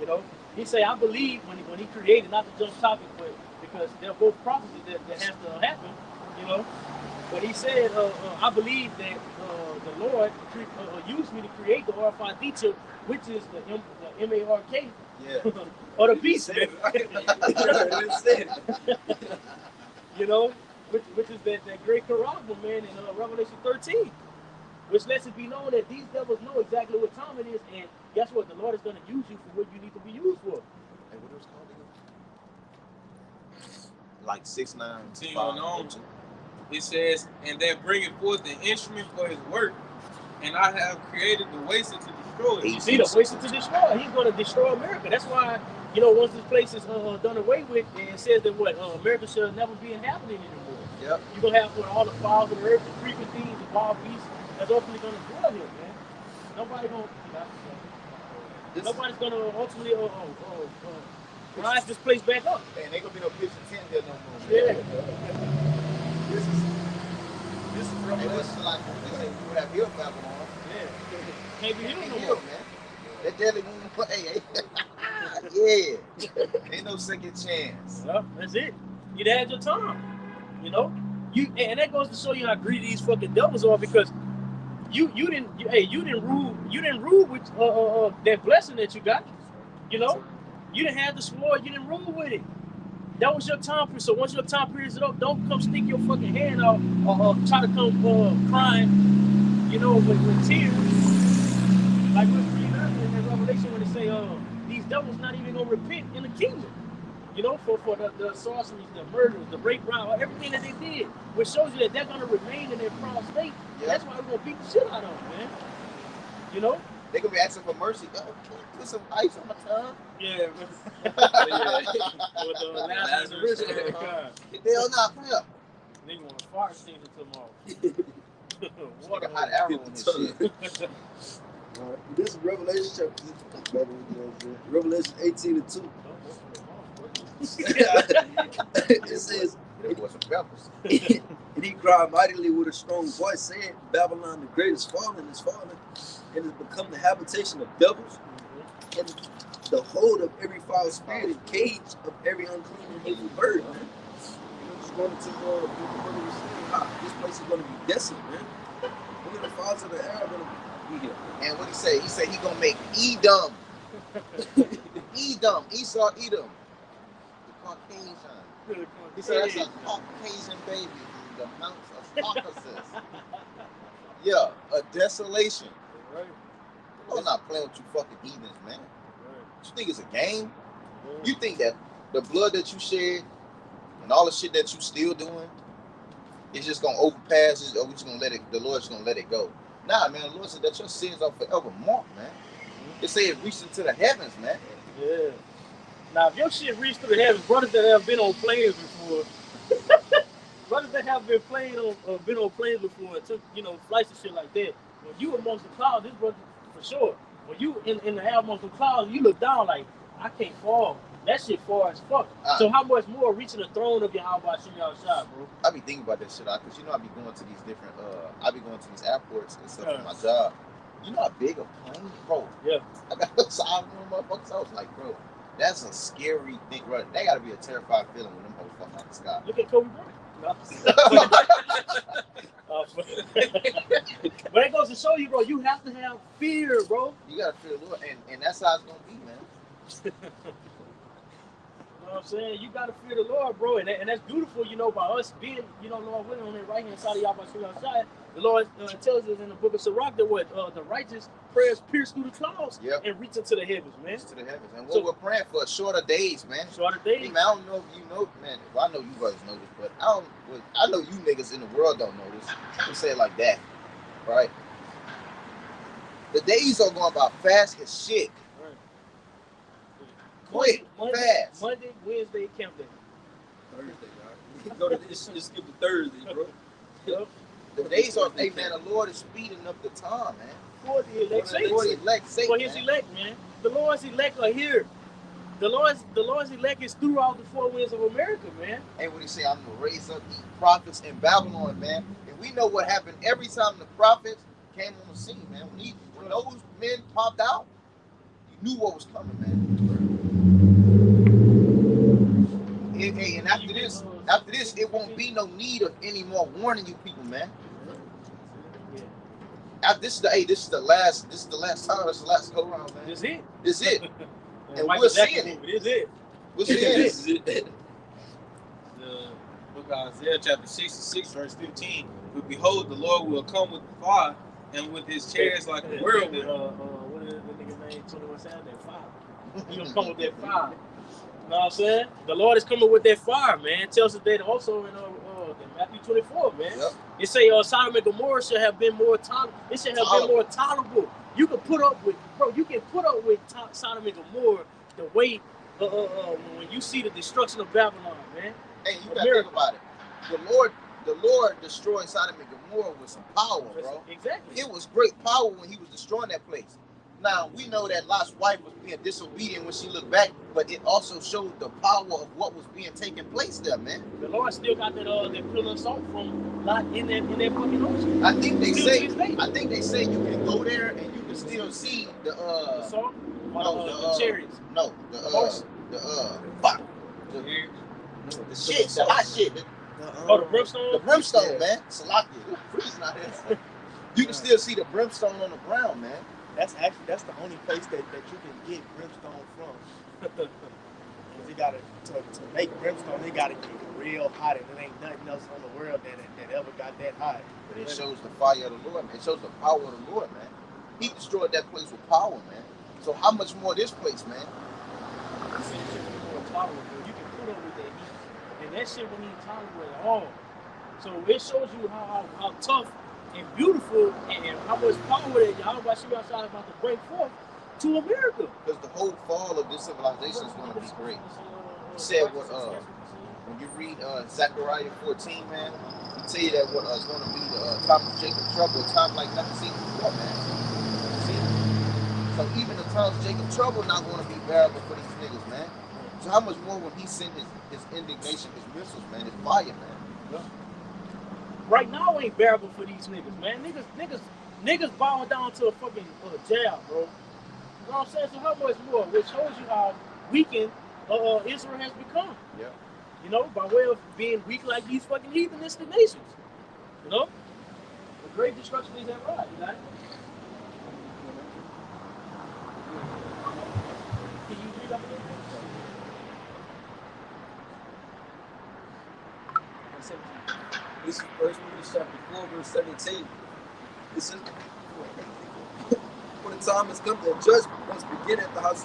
you know. He said, I believe when he created, not to jump topic, but because they're both prophecies that has to happen, you know. But he said, I believe that the Lord used me to create the horrified teacher, which is the M-A-R-K, Yeah. or the beast, man. You know, which is that great Karabba, man, in Revelation 13, which lets it be known that these devils know exactly what time it is, and guess what? The Lord is going to use you for what you need to be used for. Hey, what was called again? Like 6'9". Continue on. It says, and that bringeth forth the instrument for his work, and I have created the waster to destroy it. You see, the waster to destroy. He's going to destroy America. That's why, you know, once this place is done away with, and it says that America shall never be inhabited anymore. Yep. You're going to have all the fowls of the earth, the creeping things, the wild beasts, that's ultimately going to dwell here, man. Nobody's going to ultimately rise this place back up. And they gonna be no kitchen tent there no more. Yeah. This is Hey, what's like they say we would have here Babylon. Yeah. Can't be Can't here be no here, more. man. That deadly woman put yeah. Ain't no second chance. Well, that's it. You had your time. You know? And that goes to show you how greedy these fucking devils are, because you didn't rule with that blessing that you got. You know? You didn't have the sword, you didn't rule with it. That was your time period. So once your time period is up, don't come stick your fucking hand out or try to come crying, you know, with tears. Like we read earlier in that Revelation when they say these devils not even gonna repent in the kingdom. You know, for the sorceries, the murders, the rape, round, everything that they did, which shows you that they're gonna remain in their proud state. Yeah. That's why we're gonna beat the shit out of them, man. You know? They gonna be asking for mercy. Oh, can you put some ice on my tongue? Yeah. With the last and the rich Hell nah, prayer. Nigga want to fart extinction tomorrow. Water hot arrow in this shit. This is Revelation chapter. Revelation 18:2. It says, There was some peppers. and he cried mightily with a strong voice, saying, Babylon the great is fallen, and has become the habitation of devils, and the hold of every foul spirit, and cage of every unclean and hateful bird. Man. Just going to this place is going to be desolate, man. Only the fowls of the air are going to be here. And what he say? He said he gonna make Edom. Edom. Esau, Edom. The Caucasian. He said that's a Caucasian baby. the mountains of Caucasus. Yeah, a desolation. Right. I'm not playing with you fucking heathens, man. Right. You think it's a game? Yeah. You think that the blood that you shed and all the shit that you still doing is just gonna overpass it, or we just gonna let it? The Lord's gonna let it go? Nah, man. The Lord said that your sins are forever marked, man. It say it reached into the heavens, man. Yeah. Now, if your shit reached through the heavens, brothers that have been on planes before, brothers that have been been on planes before and took, flights and shit like that, when you amongst the clouds, this brother for sure. When you in the air amongst the clouds, you look down like, I can't fall. That shit far as fuck. So how much more reaching the throne of Yahweh Hashem outside, bro? I be thinking about that shit, because I be going to these different, I be going to these airports and stuff for my job. You know how big a plane, bro? Yeah. I got a side one motherfuckers. I was like, bro, that's a scary thing, bro. That gotta be a terrifying feeling when them hoes fucking out the sky. Look at Kobe Bryant. No. But it goes to show you, bro, you have to have fear, bro. You gotta fear the Lord, and that's how it's gonna be, man. You know what I'm saying? You gotta fear the Lord, bro, and that's beautiful, by us being, Lord willing, on the right hand side of Yahweh outside. The Lord tells us in the book of Sirach that the righteous prayers pierce through the clouds and reach into the heavens, man. To the heavens, and what we're praying for shorter days, man. Shorter days. Hey, man, I don't know if you know, man. Well, I know you brothers know this, but I know you niggas in the world don't know this. We say it like that, right? The days are going by fast as shit. Quick, fast. Monday, Wednesday, camp day. Thursday, y'all. It's skip to Thursday, bro. Yep. The days are, hey man, the Lord is speeding up the time, man. For the elect sake. For the elect sake, For his elect, man. The Lord's elect are here. The Lord's elect is throughout the four winds of America, man. And what he say, I'm gonna raise up these prophets in Babylon, man. And we know what happened every time the prophets came on the scene, man. When those men popped out, you knew what was coming, man. Hey, and after this, it won't be no need of any more warning you people, man. This is the last time. This is the last go round, man. This it. This is it. And Michael we're Jackson seeing it. movie. This it. We're seeing it. This is it. The book of Isaiah, chapter 66, verse 15. But behold, the Lord will come with fire, and with his chariots like a whirlwind. What is the nigga name? 21 Savage. That fire. He gonna come with that fire. You know what I'm saying? The Lord is coming with that fire, man. Tells us that also in Matthew 24, man. Yep. It say Sodom and Gomorrah should have been more tolerable. It should have been more tolerable. You can put up with, Sodom and Gomorrah the way when you see the destruction of Babylon, man. Hey, you gotta think about it. The Lord destroyed Sodom and Gomorrah with some power, bro. Exactly. It was great power when he was destroying that place. Now, we know that Lot's wife was being disobedient when she looked back, but it also showed the power of what was being taking place there, man. The Lord still got that pillar of salt from Lot in that fucking ocean. I think they say you can go there and you can still see the salt? the chariots. No, the shit, the hot shit. The brimstone? The brimstone, man. Salakia. Freezing out here. You can still see the brimstone on the ground, man. That's the only place that you can get brimstone from. Because you gotta to make brimstone, they gotta get real hot, and there ain't nothing else in the world that ever got that hot. But it shows the fire of the Lord, man. It shows the power of the Lord, man. He destroyed that place with power, man. So how much more this place, man? You said shit was more tolerable. You can put up with that heat, and that shit wouldn't even tolerable at all. So it shows you how tough and beautiful and how much power that Yahweh Hashem outside about to bring forth to America. Because the whole fall of this civilization is going to be great. He said when you read Zechariah 14, man, he tell you that what is going to be the time of Jacob's trouble, a time like nothing seen before, man. See? So even the times of Jacob's trouble not going to be bearable for these niggas, man. So how much more when he send his indignation, his missiles, man, his fire, man. Yeah. Right now ain't bearable for these niggas, man. Niggas bowing down to a fucking jab, bro. You know what I'm saying? So how much more? Which shows you how weakened Israel has become. Yeah. You know, by way of being weak like these fucking heathenistic nations. You know? The great destruction is at right, you know? Can you read up a little bit? This is 1 Peter chapter 4, verse 17. It says, for the time has come that judgment must begin at the house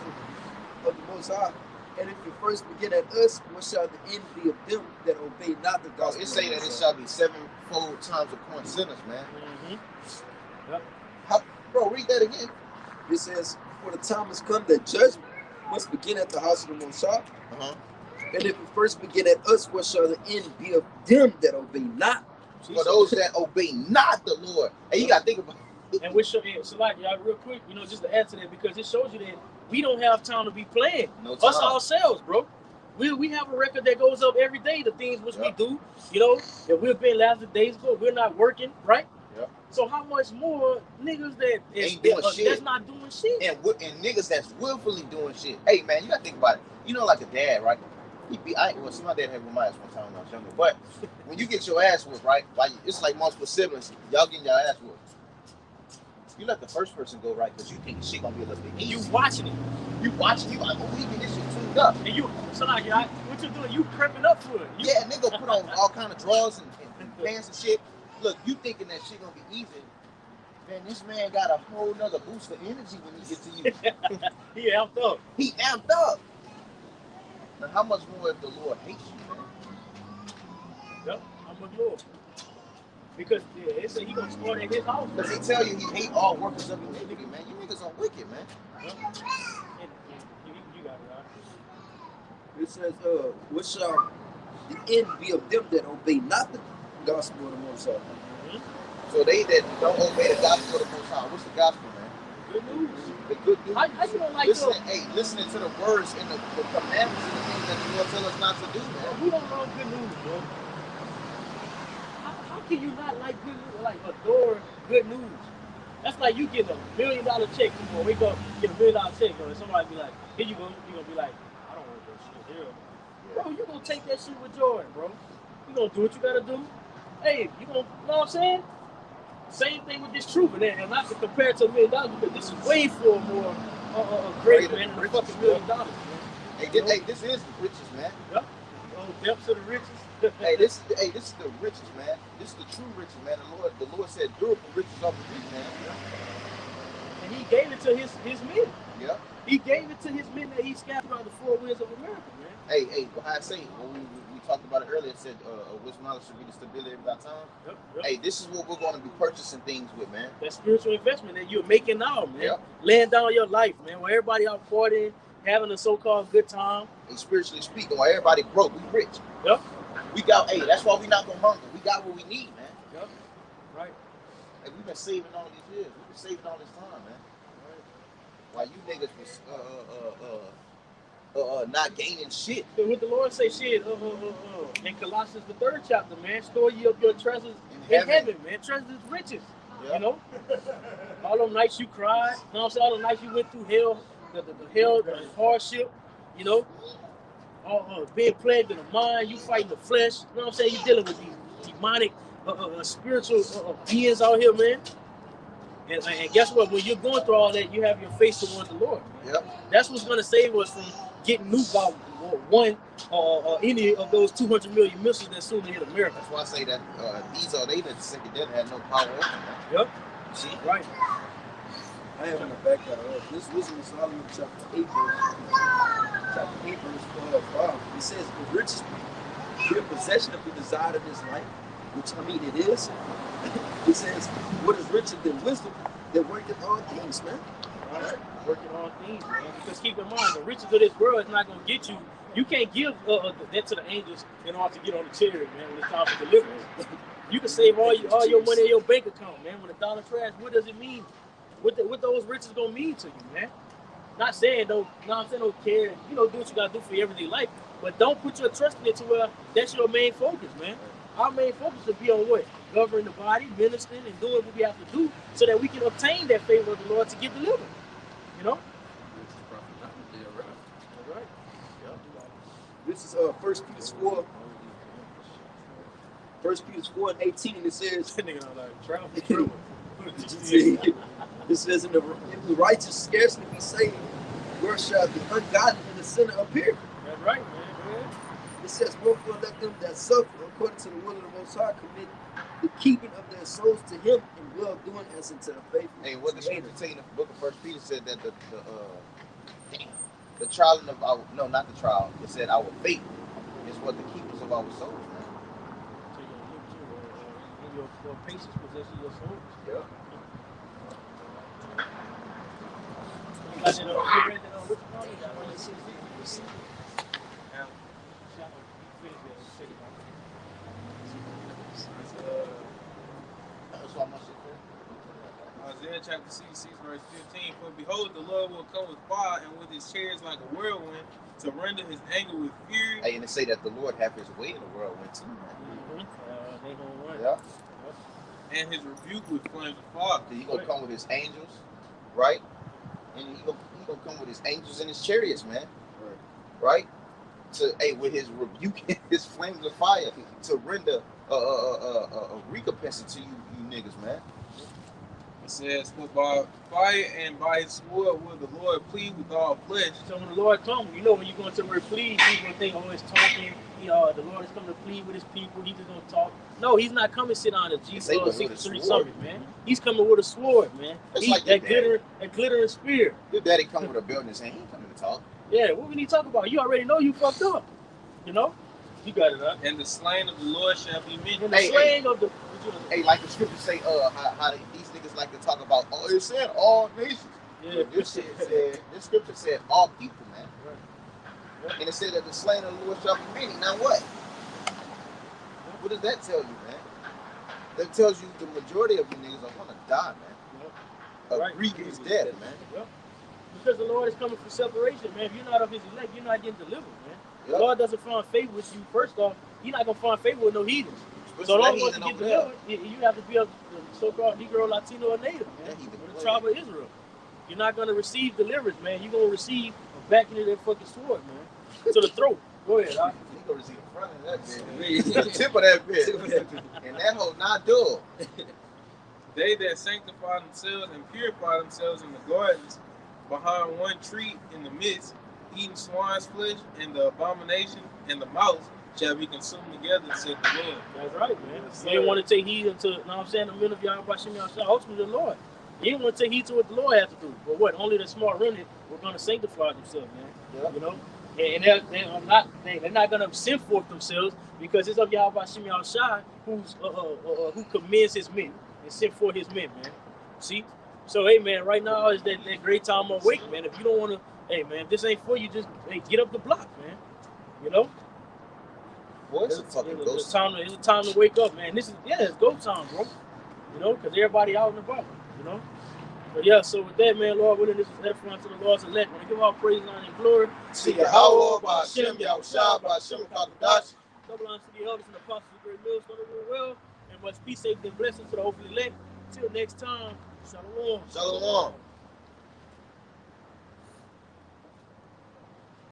of the Most High. And if it first begin at us, what shall the end be of them that obey not the Bro, gospel? it say that it shall be sevenfold times upon sinners, man. Mm-hmm. Yep. Bro, read that again. It says, for the time has come that judgment must begin at the house of the Most High. Uh-huh. And if it first begin at us, what shall the end be of them that obey not? For those that obey not the Lord. And you got to think about it. And which so like y'all real quick, just to add to that, because it shows you that we don't have time to be playing. No time. Us ourselves, bro. We have a record that goes up every day, the things which we do, that we've been last days ago, we're not working, right? Yep. So how much more niggas that Ain't doing shit. that's not doing shit? And niggas that's willfully doing shit. Hey, man, you got to think about it. Like a dad, right? See, my dad had with my ass one time when I was younger. But when you get your ass whooped, right? Like, it's like multiple siblings. Y'all getting your ass whooped. You let the first person go, right? Because you think shit gonna be a little bit easy. You watching it. You watching, you like, we get this shit tuned up. And what you doing? You prepping up for it. Yeah, nigga put on all kind of drawers and pants and shit. Look, you thinking that shit gonna be easy. Man, this man got a whole nother boost of energy when he get to you. He amped up. He amped up. Now, how much more if the Lord hates you, man? Yep, I'm a Lord. Because it said he gonna start at his house. Because he tell you he hate all workers of iniquity, man. You niggas are wicked, man. Yep. You got it, right? It says, what shall the end be of them that obey not the gospel of the Most High? Mm-hmm. So they that don't obey the gospel of the Most High. What's the gospel, man? Good news. The good news. How you don't like listening to the words and the commandments and the things that the Lord tell us not to do, man. Who don't love good news, bro? How can you not like good news, like adore good news? That's like you get $1 million check. You gonna wake up, get $1 million check, and somebody be like, here you go. You gonna be like, I don't want that shit here. Bro, you gonna take that shit with joy, bro. You gonna do what you gotta do. Hey, you know what I'm saying? Same thing with this truth, and not to compare it to $1 million, but this is way for more greater than the fucking $1 million. Man. Hey, this is the riches, man. Yep. Depths of the riches. This is the riches, man. This is the true riches, man. The Lord said durable riches are the rich, man. And he gave it to his men. Yep. He gave it to his men that he scattered on the four winds of America, man. Hey, I say, when we talked about it earlier, it said wisdom knowledge should be the stability of our time. Yep. Hey, this is what we're going to be purchasing things with, man. That spiritual investment that you're making now, man. Yep. Laying down your life, man. Where everybody out partying, having a so-called good time. And spiritually speaking, while everybody broke, we rich. Yep. We got, that's why we not going to hunger. We got what we need, man. Yep. Right. Hey, we've been saving all these years. We've been saving all this time, man. While you niggas was not gaining shit. So what the Lord say, shit, in Colossians the 3rd chapter, man, store ye up your treasures in heaven, man. Treasures is riches. Yep. You know? All them nights you cried, you know what I'm saying? All the nights you went through hell, the hell, the hardship, you know? Being plagued in the mind, you fighting the flesh, you know what I'm saying? You dealing with these demonic, spiritual beings out here, man. And guess what? When you're going through all that, you have your face towards the Lord. Yep. That's what's going to save us from getting nuked by one or any of those 200 million missiles that soon hit America. That's why I say that they that second death had no power over them. Yep. See? Right. I have in the back this Wisdom of Solomon chapter 8 verse 5. It says, the riches be a possession of the desire of this life, which I mean it is. It says, what is richer than wisdom that worketh all things, man? Right. Working on things, man. Because keep in mind, the riches of this world is not going to get you. You can't give that to the angels in order to get on the chariot, man, when it's time for deliverance. You can save all your money in your bank account, man. When the dollar crash, what does it mean? What those riches going to mean to you, man? Not saying don't care. You know, do what you got to do for your everyday life. But don't put your trust in it to where that's your main focus, man. Our main focus should be on what? Governing the body, ministering, and doing what we have to do so that we can obtain that favor of the Lord to get delivered. You know? All right. This is 1 Peter 4. 1 Peter 4 and 18, it says, it says, if the righteous scarcely be saved, where shall the ungodly and the sinner appear? That's right, man. It says, wherefore let them that suffer according to the will of the Most High commit the keeping of their souls to Him in well doing as unto the faithful. Hey, what the scripture say in the book of First Peter said that the trial of our, no, not the trial. It said our faith is what the keepers of our souls, man. So your patience possesses your soul. Yeah. That's why I'm Isaiah chapter 66, verse 15. For behold, the Lord will come with fire and with his chariots like a whirlwind to render his anger with fury. Hey, and they say that the Lord hath his way in the whirlwind too, man. They gonna run. Yeah. And his rebuke with flames of fire. He gonna come with his angels, right? And he gonna come with his angels and his chariots, man. Right? With his rebuke and his flames of fire to render a recompense to you niggas, man. It says, for by fire and by his sword will the Lord plead with all flesh. So when the Lord comes, you know when you're going to the word plead, people think, oh, it's talking. The Lord is coming to plead with his people. He's just going to talk. No, he's not coming to sit on the G63 summit, man. He's coming with a sword, man. It's like that glittering spear. Your daddy come with a belt in his hand. He ain't coming to talk. Yeah, what can he talk about? You already know you fucked up. You know? You got it, huh? And the slain of the Lord shall be many. And the slaying of the... Hey, like the scriptures say, how these niggas like to talk about, oh, it said all nations. Yeah. This scripture said all people, man. Right. And it said that the slain of the Lord shall be many. Now what? What does that tell you, man? That tells you the majority of you niggas are gonna die, man. A grievous death, man. Yep. Because the Lord is coming for separation, man. If you're not of his elect, you're not getting delivered, man. Yep. The Lord doesn't find favor with you. First off, he's not gonna find favor with no heathens. So in order to get delivered, you have to be a so-called Negro, Latino, or Native, man. With the tribe of Israel. You're not gonna receive deliverance, man. You're gonna receive a back into that fucking sword, man. To the throat. Go ahead, huh? You're gonna receive the front of that bitch. The tip of that bitch. And that whole not dull. They that sanctify themselves and purify themselves in the gardens behind one tree in the midst, eating swine's flesh and the abomination and the mouse shall be consumed together, said the Lord. That's right, man. You didn't want to take heed unto, you know what I'm saying, the men of Yahweh Shem Yahshua, ultimately the Lord. You didn't want to take heed to what the Lord had to do. But what? Only the small remnant were going to sanctify themselves, man. Yeah. You know? And they're not going to send forth themselves because it's of Yahweh Shem Yahshua who commends his men and sent forth his men, man. See? So, hey, man, right now is that great time of wake, man. If you don't want to, hey, man, if this ain't for you, just get up the block, man. You know? Boy, it's a fucking ghost. It's a time to wake up, man. It's go time, bro. You know, because everybody out and about, you know. But yeah, so with that, man, Lord willing, this is edifying to the Lord's elect. When I give all praise, honor, and glory to Yahweh, by Hashem, Yahushua, by Hashem, Kadadash. Double honor to the elders and the apostles of the great mills, going to rule well, and much peace, safety, and blessings to the hopefully elect. Until next time, shalom. Shalom.